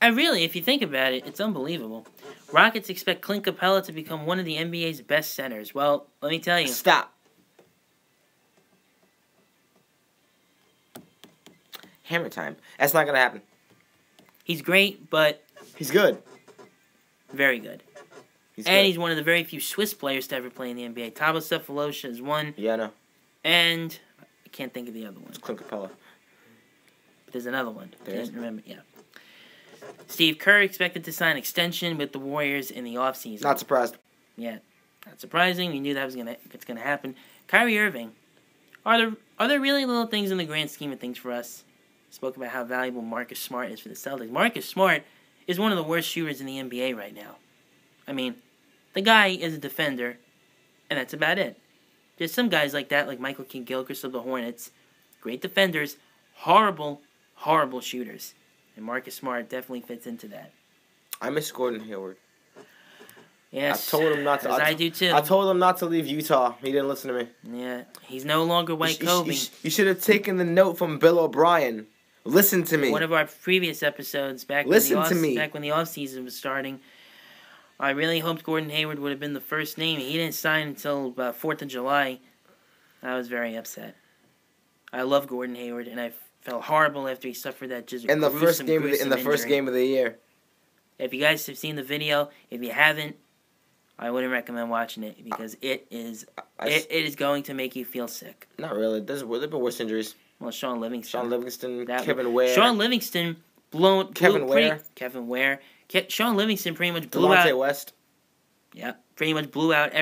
And really, if you think about it, it's unbelievable. Rockets expect Clint Capella to become one of the NBA's best centers. Well, let me tell you. Stop. Hammer time. That's not going to happen. He's great, but... He's good. Very good. He's one of the very few Swiss players to ever play in the NBA. Thabo Sefolosha is one. Yeah, I know. And I can't think of the other one. It's Clint Capella. But there's another one. I can't remember. Yeah. Steve Kerr expected to sign an extension with the Warriors in the offseason. Not surprised. Yeah, not surprising. We knew that was it's gonna happen. Kyrie Irving. Are there really little things in the grand scheme of things for us? Spoke about how valuable Marcus Smart is for the Celtics. Marcus Smart is one of the worst shooters in the NBA right now. I mean, the guy is a defender, and that's about it. There's some guys like that, like Michael Kidd-Gilchrist of the Hornets. Great defenders, horrible shooters. And Marcus Smart definitely fits into that. I miss Gordon Hayward. Yes, I told him not to. I do too. I told him not to leave Utah. He didn't listen to me. Yeah, he's no longer White Kobe. You should have taken the note from Bill O'Brien. Listen to me. One of our previous episodes back when the off season was starting. I really hoped Gordon Hayward would have been the first name. He didn't sign until about 4th of July. I was very upset. I love Gordon Hayward, and I felt horrible after he suffered that just in the first game of the year. If you guys have seen the video, if you haven't, I wouldn't recommend watching it because it is going to make you feel sick. Not really. There've been worse injuries. Well, Sean Livingston, Kevin Ware. Sean Livingston Sean Livingston pretty much blew out. Delonte West. Yeah, pretty much blew out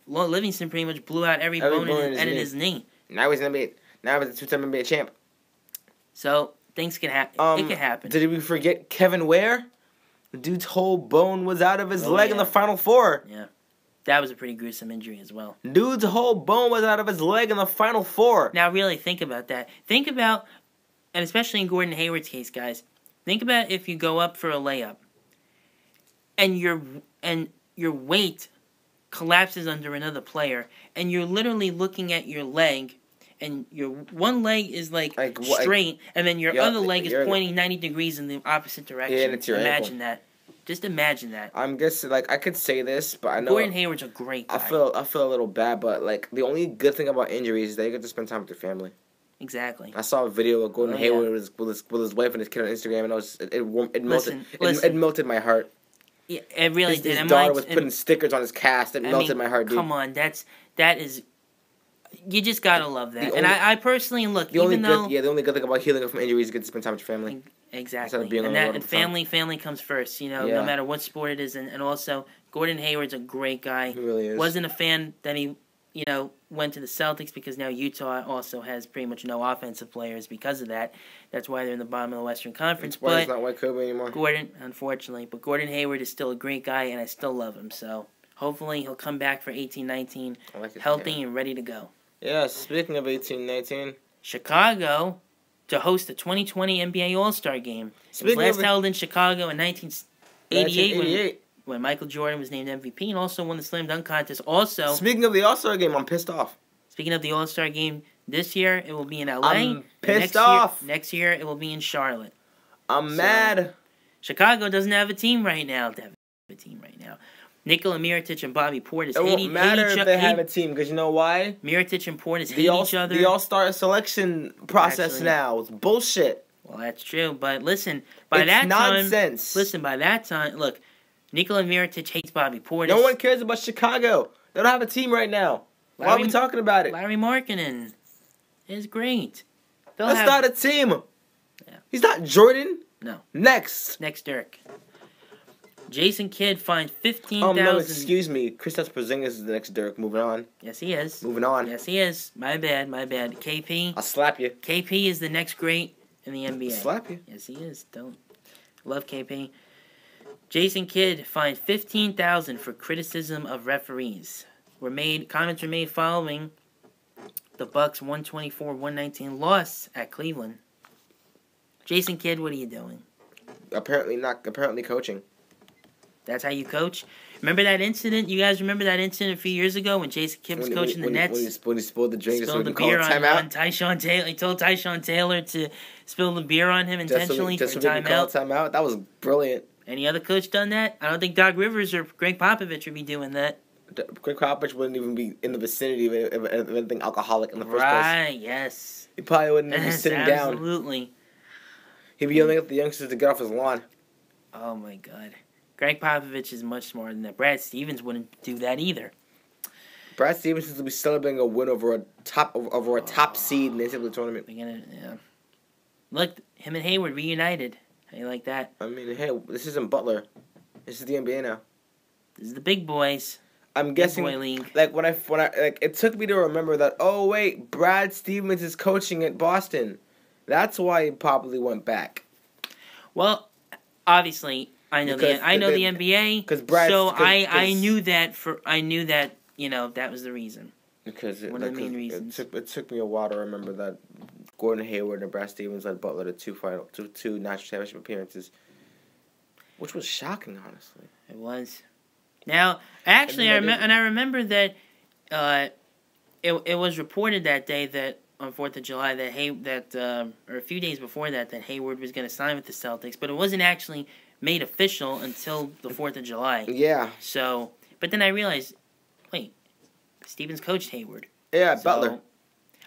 Livingston pretty much blew out every bone in his knee. Now he's a two-time NBA champ. So things can happen. It can happen. Did we forget Kevin Ware? The dude's whole bone was out of his leg in the Final Four. Yeah. That was a pretty gruesome injury as well. Dude's whole bone was out of his leg in the Final Four. Now, really think about that. Think about, and especially in Gordon Hayward's case, guys, think about if you go up for a layup, and your weight collapses under another player, and you're literally looking at your leg, and your one leg is like straight, and then your other leg is pointing 90 degrees in the opposite direction. Yeah, and it's your Imagine ankle. that. Just imagine that. I'm guessing, I could say this, but I know Gordon Hayward's a great guy. I feel a little bad, but the only good thing about injuries is that you get to spend time with your family. Exactly. I saw a video of Gordon Hayward with his wife and his kid on Instagram, and it melted my heart. Yeah, it really did. His daughter was putting stickers on his cast. It melted my heart, dude. Come on, that is. You just gotta love that. I personally the only good thing about healing from injuries is you get to spend time with your family. Exactly. And family comes first, no matter what sport it is. And also, Gordon Hayward's a great guy. He really is. Wasn't a fan that he, went to the Celtics because now Utah also has pretty much no offensive players because of that. That's why they're in the bottom of the Western Conference. That's why he's not White Kobe anymore. Unfortunately. But Gordon Hayward is still a great guy, and I still love him. So, hopefully, he'll come back for 18-19 healthy and ready to go. Yeah, speaking of 18-19. Chicago to host the 2020 NBA All-Star Game. It was last held in Chicago in 1988 when Michael Jordan was named MVP and also won the Slam Dunk Contest. Also, speaking of the All-Star Game, I'm pissed off. Speaking of the All-Star Game, this year it will be in LA. I'm pissed off. Next year it will be in Charlotte. I'm mad. Chicago doesn't have a team right now. Nikola Mirotic and Bobby Portis. It won't matter if they have a team, because you know why? Mirotic and Portis hate each other. The All-Star selection process now is bullshit. Well, that's true, but listen, by that time, look, Nikola Mirotic hates Bobby Portis. No one cares about Chicago. They don't have a team right now. Why are we talking about it? Larry Markkinen is great. That's not a team. Yeah. He's not Jordan. No. Next, Dirk. Jason Kidd fined $15,000. No, excuse me. Kristaps Porzingis is the next Dirk. Moving on. Yes, he is. Moving on. Yes, he is. My bad. KP. I'll slap you. KP is the next great in the NBA. I'll slap you. Yes, he is. Don't. Love KP. Jason Kidd fined $15,000 for criticism of referees. Comments were made following the Bucks' 124-119 loss at Cleveland. Jason Kidd, what are you doing? Apparently coaching. That's how you coach? Remember that incident? You guys remember that incident a few years ago when Jason Kidd was coaching the Nets? When he spilled the drink, spilled the beer on Tyshawn Taylor. He told Tyshawn Taylor to spill the beer on him intentionally for a timeout. That was brilliant. Any other coach done that? I don't think Doc Rivers or Greg Popovich would be doing that. Greg Popovich wouldn't even be in the vicinity of anything alcoholic in the first place. Right, yes. He probably wouldn't even be sitting down. Absolutely. He'd be yelling at the youngsters to get off his lawn. Oh, my God. Greg Popovich is much smarter than that. Brad Stevens wouldn't do that either. Brad Stevens is to be celebrating a win over a top seed in the NCAA tournament. Look, him and Hayward reunited. How you like that? I mean, hey, this isn't Butler. This is the NBA now. This is the big boys. I'm guessing, boy league. when I it took me to remember that. Oh wait, Brad Stevens is coaching at Boston. That's why he probably went back. Well, obviously. I know the NBA, I knew that that was the reason. Because one of the main reasons. It took me a while to remember that Gordon Hayward and Brad Stevens led Butler to two national championship appearances, which was shocking, honestly. It was. Now, actually, I remember that it was reported that day that on 4th of July or a few days before that Hayward was going to sign with the Celtics, but it wasn't actually made official until the 4th of July. Yeah. So, but then I realized, wait, Stevens coached Hayward. Yeah, Butler.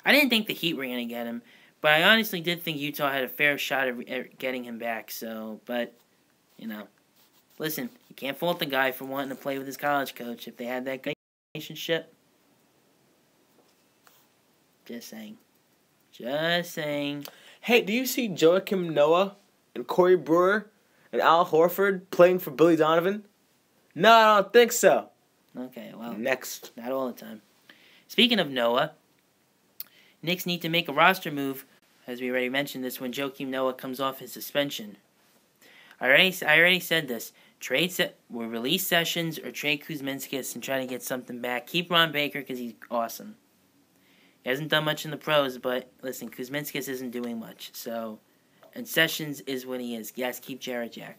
I didn't think the Heat were going to get him, but I honestly did think Utah had a fair shot at getting him back. So, but, listen, you can't fault the guy for wanting to play with his college coach if they had that relationship. Just saying. Hey, do you see Joakim Noah and Corey Brewer and Al Horford playing for Billy Donovan? No, I don't think so. Okay, well. Next. Not all the time. Speaking of Noah, Knicks need to make a roster move, as we already mentioned this, when Joakim Noah comes off his suspension. I already said this. We'll release Sessions or trade Kuzminskis and try to get something back. Keep Ron Baker because he's awesome. He hasn't done much in the pros, but listen, Kuzminskis isn't doing much. So, and Sessions is what he is. Yes, keep Jarrett Jack.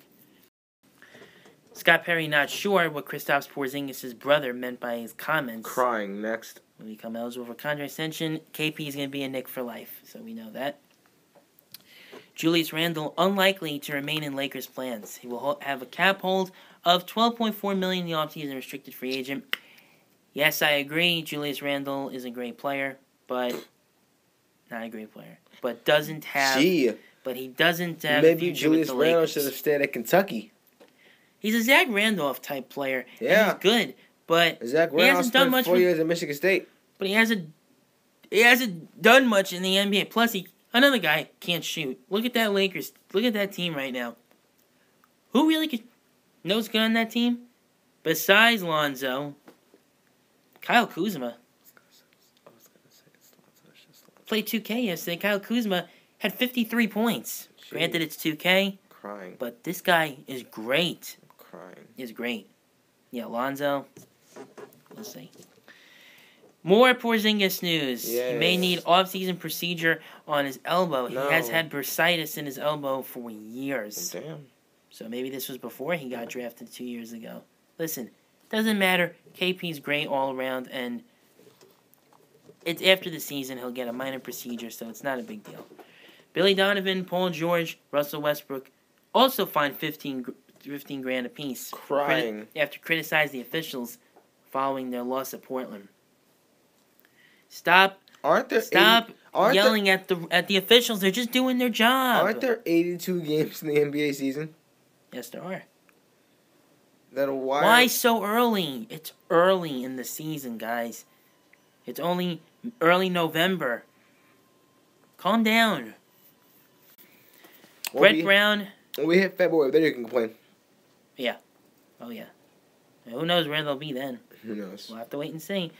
Scott Perry not sure what Kristaps Porzingis' brother meant by his comments. Crying. Next. When we become eligible for contract extension, KP is going to be a Knick for life. So we know that. Julius Randle, unlikely to remain in Lakers' plans. He will have a cap hold of $12.4 million in the offseason, restricted free agent. Yes, I agree. Julius Randle is a great player, but not a great player. But doesn't have. But he doesn't have. Maybe Julius Randle should have stayed at Kentucky. He's a Zach Randolph type player. Yeah, he's good, but Zach he hasn't done much. 4 years at Michigan State, but he hasn't done much in the NBA. Plus, another guy can't shoot. Look at that Lakers. Look at that team right now. Who really knows good on that team? Besides Lonzo, Kyle Kuzma. Played 2K yesterday. Kyle Kuzma had 53 points. Jeez. Granted, it's 2K. Crying. But this guy is great. Crying. He's great. Yeah, Lonzo. We'll see. More Porzingis news. Yes. He may need off-season procedure on his elbow. No. He has had bursitis in his elbow for years. Oh, damn. So maybe this was before he got drafted 2 years ago. Listen, doesn't matter. KP's great all around, and it's after the season he'll get a minor procedure, so it's not a big deal. Billy Donovan, Paul George, Russell Westbrook also fined 15 grand apiece. Crying. After criticizing the officials following their loss at Portland. Stop yelling at the officials. They're just doing their job. Aren't there 82 games in the NBA season? Yes, there are. Then why so early? It's early in the season, guys. It's only early November. Calm down. Brett Brown. When we hit February, then you can complain. Yeah. Oh, yeah. Who knows where they'll be then? Who knows? We'll have to wait and see.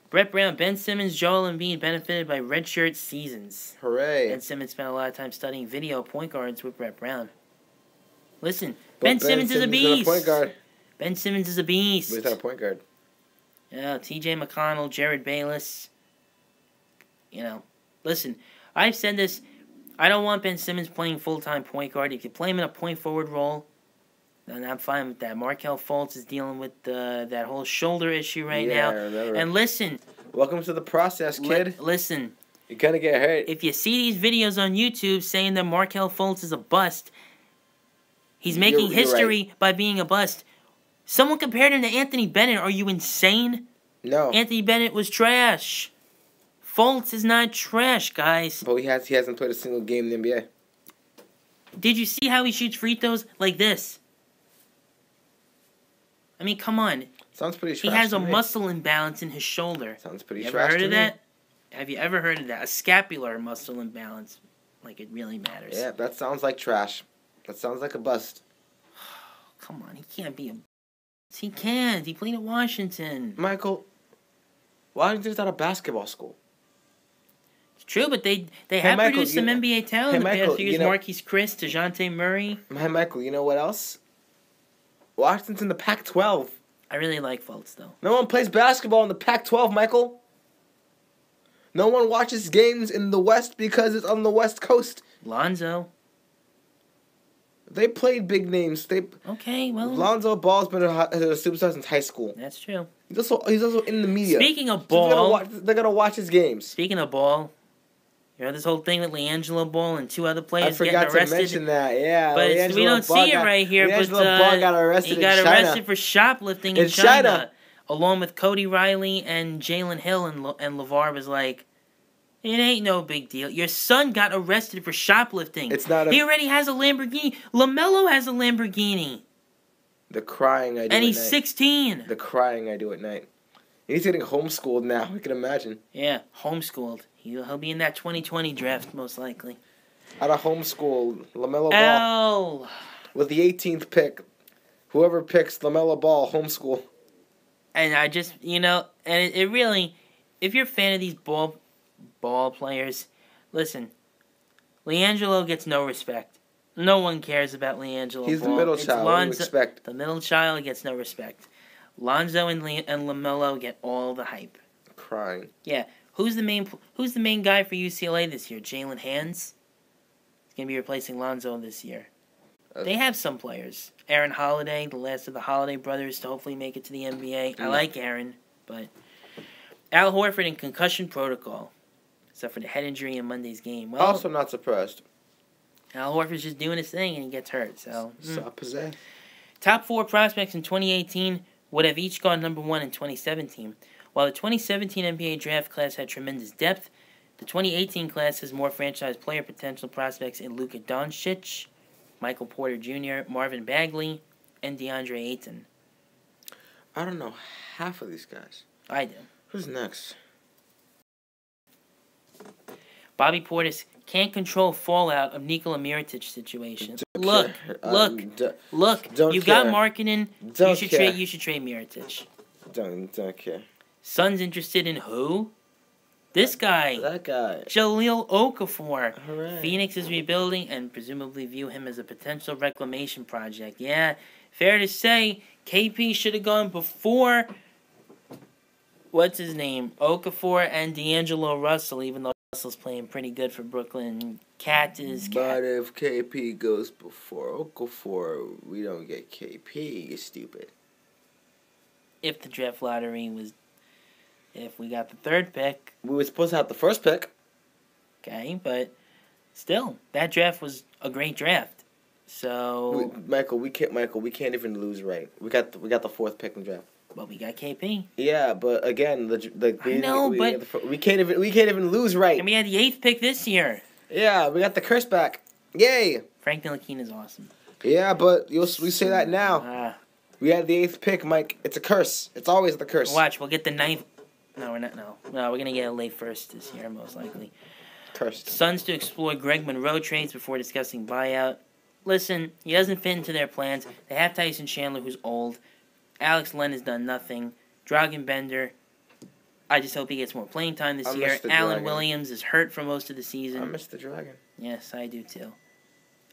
Brett Brown, Ben Simmons, Joel Embiid benefited by redshirt seasons. Hooray. Ben Simmons spent a lot of time studying video point guards with Brett Brown. Listen, Ben Simmons is a beast. Point guard. Ben Simmons is a beast. But he's not a point guard. Yeah, T.J. McConnell, Jared Bayless. Listen, I've said this. I don't want Ben Simmons playing full-time point guard. If you play him in a point forward role, then I'm fine with that. Markelle Fultz is dealing with that whole shoulder issue right now. Remember. And listen. Welcome to the process, kid. Listen. You're going to get hurt. If you see these videos on YouTube saying that Markelle Fultz is a bust, he's making history by being a bust. Someone compared him to Anthony Bennett. Are you insane? No. Anthony Bennett was trash. Fultz is not trash, guys. But he hasn't played a single game in the NBA. Did you see how he shoots free throws like this? I mean, come on. Sounds pretty trash. He has a muscle imbalance in his shoulder. Sounds pretty trash. You ever heard of that? Have you ever heard of that? A scapular muscle imbalance. Like it really matters. Yeah, that sounds like trash. That sounds like a bust. Come on, he can't be a... He can't. He played at Washington. Michael, Washington's not a basketball school. It's true, but they have produced some NBA talent in the past few years. Marquise Chris, DeJounte Murray. Hey, Michael, you know what else? Washington's in the Pac-12. I really like Fultz, though. No one plays basketball in the Pac-12, Michael. No one watches games in the West because it's on the West Coast. Lonzo. They played big names. Okay, well... Lonzo Ball's been a superstar since high school. That's true. He's also in the media. Speaking of Ball... So they're going to watch his games. Speaking of Ball... You know this whole thing with LiAngelo Ball and two other players getting arrested? I forgot to mention that, yeah. But we don't see it right here. LiAngelo Ball got arrested he got arrested for shoplifting in China. Along with Cody Riley and Jalen Hill, and LeVar was like, it ain't no big deal. Your son got arrested for shoplifting. He already has a Lamborghini. LaMelo has a Lamborghini. The crying I do at night. And he's 16. The crying I do at night. He's getting homeschooled now. I can imagine. Yeah, homeschooled. He'll be in that 2020 draft, most likely. Out of homeschool, LaMelo Ball. L. With the 18th pick. Whoever picks LaMelo Ball, homeschool. And I just, and it really, if you're a fan of these ball players, listen, LiAngelo gets no respect. No one cares about LiAngelo. He's the middle child. What do you expect? The middle child gets no respect. Lonzo and LaMelo get all the hype. Crying. Yeah. Who's the main guy for UCLA this year? Jalen Hands? He's going to be replacing Lonzo this year. They have some players. Aaron Holiday, the last of the Holiday brothers, to hopefully make it to the NBA. I like Aaron, but Al Horford in concussion protocol, except for the head injury in Monday's game. Well, also not surprised. Al Horford's just doing his thing and he gets hurt. Top 4 prospects in 2018 would have each gone number 1 in 2017. While the 2017 NBA draft class had tremendous depth, the 2018 class has more franchise player potential prospects in Luka Doncic, Michael Porter Jr., Marvin Bagley, and DeAndre Ayton. I don't know half of these guys. I do. Who's next? Bobby Portis can't control fallout of Nikola Mirotic situation. Look. Don't You care. got marketing. Don't you care. should trade Mirotic. Don't care. Suns interested in who? This guy. That guy. Jahlil Okafor. Hooray. Phoenix is rebuilding and presumably view him as a potential reclamation project. Yeah, fair to say, KP should have gone before, what's his name, Okafor and D'Angelo Russell, even though Russell's playing pretty good for Brooklyn. Cat is cat. But if KP goes before Okafor, we don't get KP, you stupid. If the draft lottery was, if we got the 3rd pick. We were supposed to have the 1st pick. Okay, but still, that draft was a great draft. So Michael, we can't even lose right. We got the 4th pick in the draft. But we got KP. Yeah, but again, we can't even lose right. And we had the 8th pick this year. Yeah, we got the curse back. Yay! Frank Ntilikina is awesome. Yeah, but we say that now. We had the 8th pick, Mike. It's a curse. It's always the curse. Watch, we'll get the 9th. No, we're not. No, we're gonna get a late 1st this year, most likely. Cursed. Suns to explore Greg Monroe trades before discussing buyout. Listen, he doesn't fit into their plans. They have Tyson Chandler, who's old. Alex Len has done nothing. Dragan Bender, I just hope he gets more playing time this year. Allen Williams is hurt for most of the season. I miss the Dragon. Yes, I do too.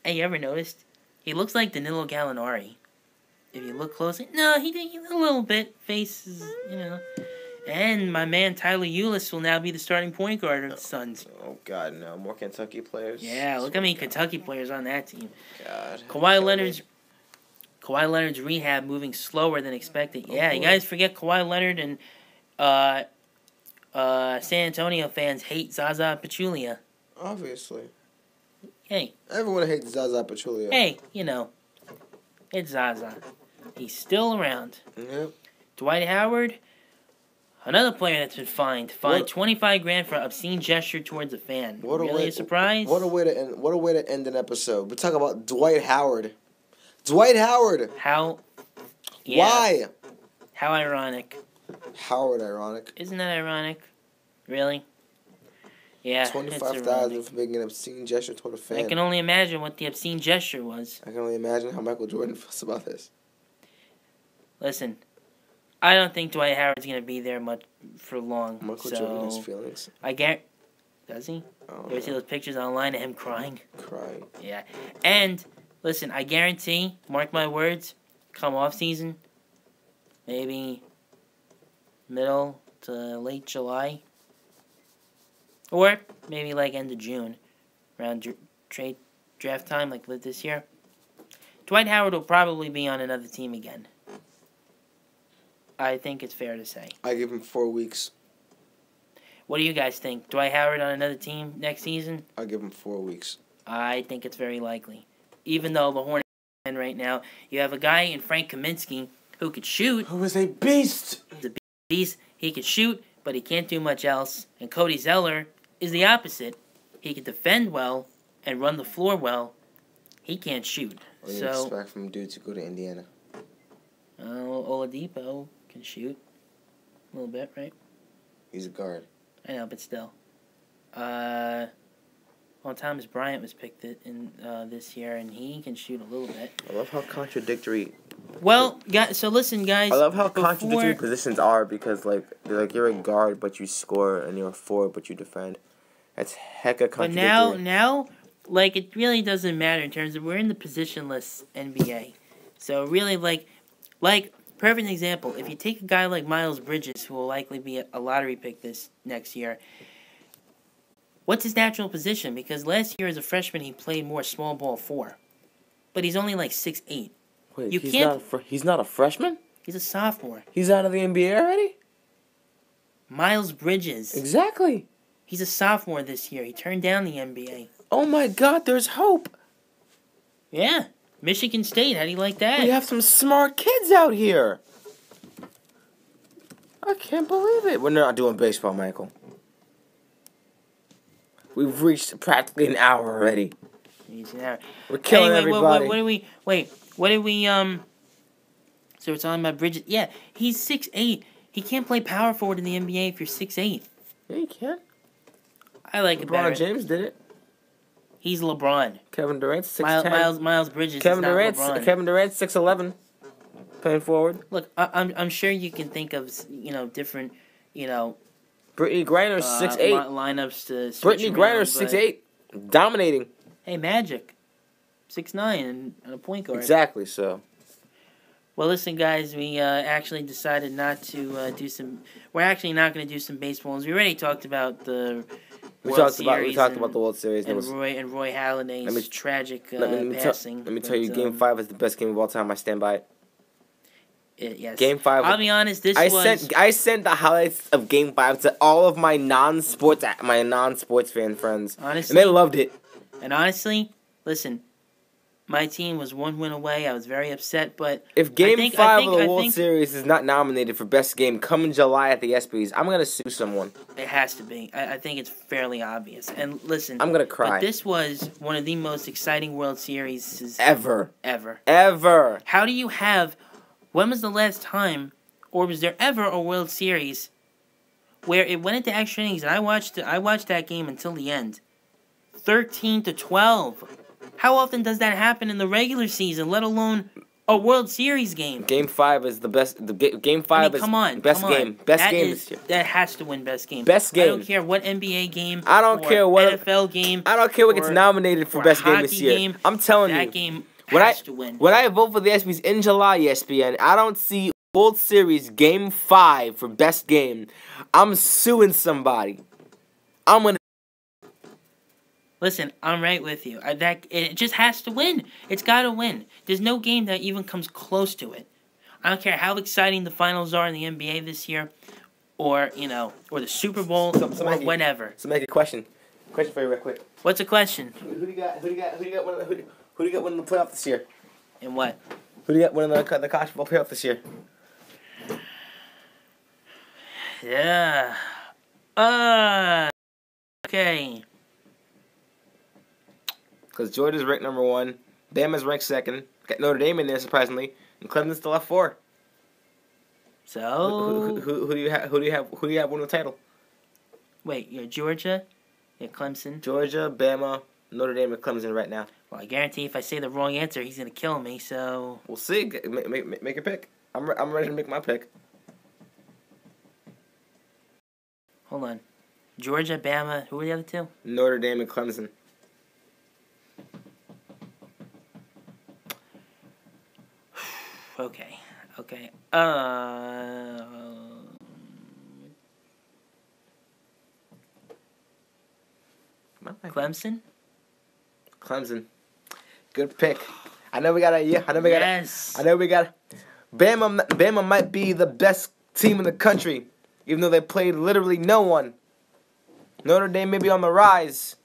Hey, you ever noticed? He looks like Danilo Gallinari. If you look closely. No, he a little bit. Face is, And my man Tyler Ulis will now be the starting point guard of the Suns. Oh, God, no. More Kentucky players. Yeah, look how many Kentucky players on that team. God. Kawhi Leonard's rehab moving slower than expected. Yeah, you guys forget Kawhi Leonard and San Antonio fans hate Zaza Pachulia. Obviously. Hey. Everyone hates Zaza Pachulia. Hey, it's Zaza. He's still around. Yep. Dwight Howard, another player that's been fined $25,000 for obscene gesture towards a fan. Really a surprise? What a way to end an episode. We talk about Dwight Howard. Dwight Howard. How? Yeah. Why? How ironic. Howard ironic. Isn't that ironic? Really? Yeah. $25,000 for making an obscene gesture toward a fan. I can only imagine what the obscene gesture was. I can only imagine how Michael Jordan feels about this. Listen, I don't think Dwight Howard's going to be there much for long. Michael Jordan has feelings. Does he? Oh, you ever see those pictures online of him crying? Crying. Yeah. And, listen, I guarantee, mark my words, come off season, maybe middle to late July, or maybe like end of June, around trade draft time, like this year, Dwight Howard will probably be on another team again. I think it's fair to say. I give him 4 weeks. What do you guys think? Dwight Howard on another team next season? I give him 4 weeks. I think it's very likely. Even though the Hornets right now, you have a guy in Frank Kaminsky who could shoot. Who is a beast. The beast. He could shoot, but he can't do much else. And Cody Zeller is the opposite. He can defend well and run the floor well. He can't shoot. What do you expect from dudes who go to Indiana? Oladipo can shoot a little bit, right? He's a guard. I know, but still. Well, Thomas Bryant was picked in this year, and he can shoot a little bit. I love how contradictory. Well, so listen, guys. I love how contradictory positions are because, like, they're like you're a guard, but you score, and you're a forward, but you defend. That's hecka contradictory. But now, like, it really doesn't matter in terms of we're in the positionless NBA. So really, like, perfect example. If you take a guy like Miles Bridges, who will likely be a lottery pick this next year. What's his natural position? Because last year as a freshman, he played more small ball 4. But he's only like 6'8". Wait, he's not a freshman? He's a sophomore. He's out of the NBA already? Miles Bridges. Exactly. He's a sophomore this year. He turned down the NBA. Oh my God, there's hope. Yeah. Michigan State, how do you like that? We have some smart kids out here. I can't believe it. We're not doing baseball, Michael. We've reached practically an hour already. We're killing everybody. What did we, so we're talking about Bridges. Yeah, he's 6'8". He can't play power forward in the NBA if you're 6'8". Yeah, he can. I like it better. LeBron James did it. He's LeBron. Kevin Durant's 6'10". Miles Bridges is not LeBron. Kevin Durant's 6'11", playing forward. Look, I'm sure you can think of, different, Brittany Griner's 6'8". Lineups to switch Brittany Griner's 6'8", dominating. Hey, Magic, 6'9", and a point guard. Exactly. So. Well, listen, guys. We actually decided not to do some. We're actually not going to do some baseballs. We already talked about the. We talked about the World Series and Roy Halladay's tragic passing. Let me tell you, Game 5 is the best game of all time. I stand by it. Yes. Game 5. I'll be honest. I sent the highlights of Game 5 to all of my non-sports fan friends. Honestly, and they loved it. And honestly, listen, my team was 1 win away. I was very upset, but if Game 5 of the World Series is not nominated for best game come July at the ESPYs, I'm gonna sue someone. It has to be. I think it's fairly obvious. And listen, I'm gonna cry. But this was one of the most exciting World Series ever. How do you have? When was the last time, or was there ever a World Series where it went into extra innings and I watched that game until the end, 13-12. How often does that happen in the regular season, let alone a World Series game? Game 5 is the best. Game 5 is best game. Best game this year. That has to win best game. Best game. I don't care what NBA game. I don't care what NFL game. I don't care what gets nominated for best game this year. Game, I'm telling you, that game has to win. When I vote for the ESPYs in July, ESPN, I don't see World Series Game 5 for best game. I'm suing somebody. I'm gonna. Listen, I'm right with you. It just has to win. It's got to win. There's no game that even comes close to it. I don't care how exciting the finals are in the NBA this year, or the Super Bowl, or whatever. So make a question. Question for you, real quick. What's a question? Who do you got winning the playoff this year? In what? Who do you got winning the college football playoff this year? Yeah. Okay. Because Georgia's ranked number 1, Bama's ranked 2nd, got Notre Dame in there surprisingly, and Clemson's still at 4. So who do you have winning the title? Wait, you're Georgia, you're Clemson. Georgia, Bama, Notre Dame, and Clemson right now. Well, I guarantee if I say the wrong answer, he's gonna kill me. So we'll see. Make a pick. I'm ready to make my pick. Hold on, Georgia, Bama. Who are the other two? Notre Dame and Clemson. Okay. Clemson. Good pick. I know we got. Yes. Bama might be the best team in the country, even though they played literally no one. Notre Dame may be on the rise,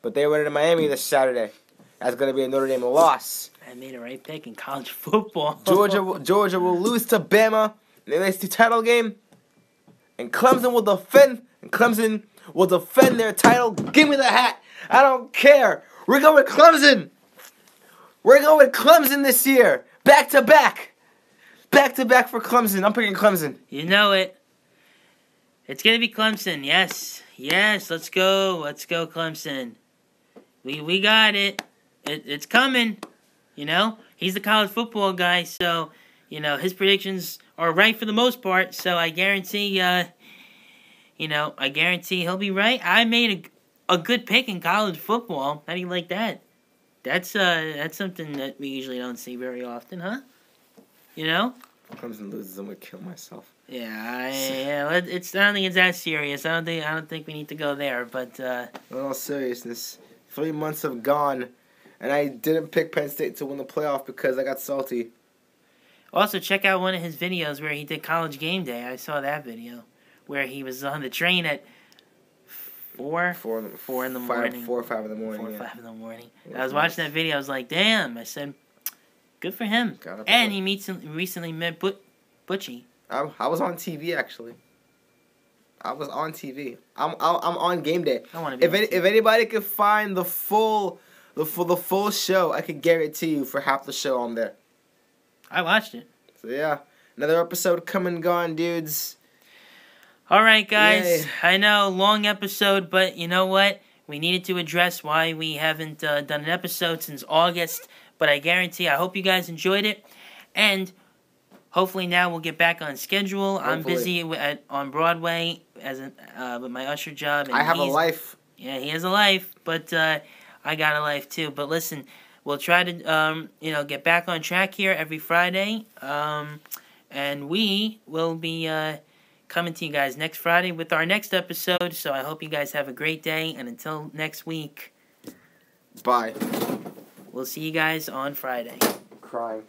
but they went into Miami this Saturday. That's going to be a Notre Dame loss. I made a right pick in college football. Georgia will lose to Bama in the ACC title game, and Clemson will defend their title. Give me the hat. I don't care. We're going with Clemson. We're going with Clemson this year. Back to back for Clemson. I'm picking Clemson. You know it. It's going to be Clemson. Yes. Let's go. Clemson. We got it. It's coming. You know, he's the college football guy, so you know his predictions are right for the most part. So I guarantee, I guarantee he'll be right. I made a good pick in college football. How do you like that? That's something that we usually don't see very often, huh? You know? Clemson loses, I'm gonna kill myself. Yeah, I don't think it's that serious. I don't think we need to go there. But in all seriousness, 3 months have gone, and I didn't pick Penn State to win the playoff because I got salty. Also, check out one of his videos where he did College Game Day. I saw that video where he was on the train at 4 in the morning. 4 or 5 in the morning. 4 or 5 in the morning. I was watching that video. I was like, damn. I said, good for him. And he recently met Butchie. I was on TV actually. I was on TV. I'm on game day. I want to be. If anybody could find the full show, I could guarantee you for half the show I'm there. I watched it. So yeah, another episode come and gone, dudes. All right, guys. Yay. I know, long episode, but you know what? We needed to address why we haven't done an episode since August. But I guarantee, I hope you guys enjoyed it, and hopefully now we'll get back on schedule. Hopefully. I'm busy on Broadway with my usher job. And I have a life. Yeah, he has a life, but I got a life too. But listen, we'll try to get back on track here every Friday, and we will be coming to you guys next Friday with our next episode. So I hope you guys have a great day, and until next week, bye. We'll see you guys on Friday. Crying.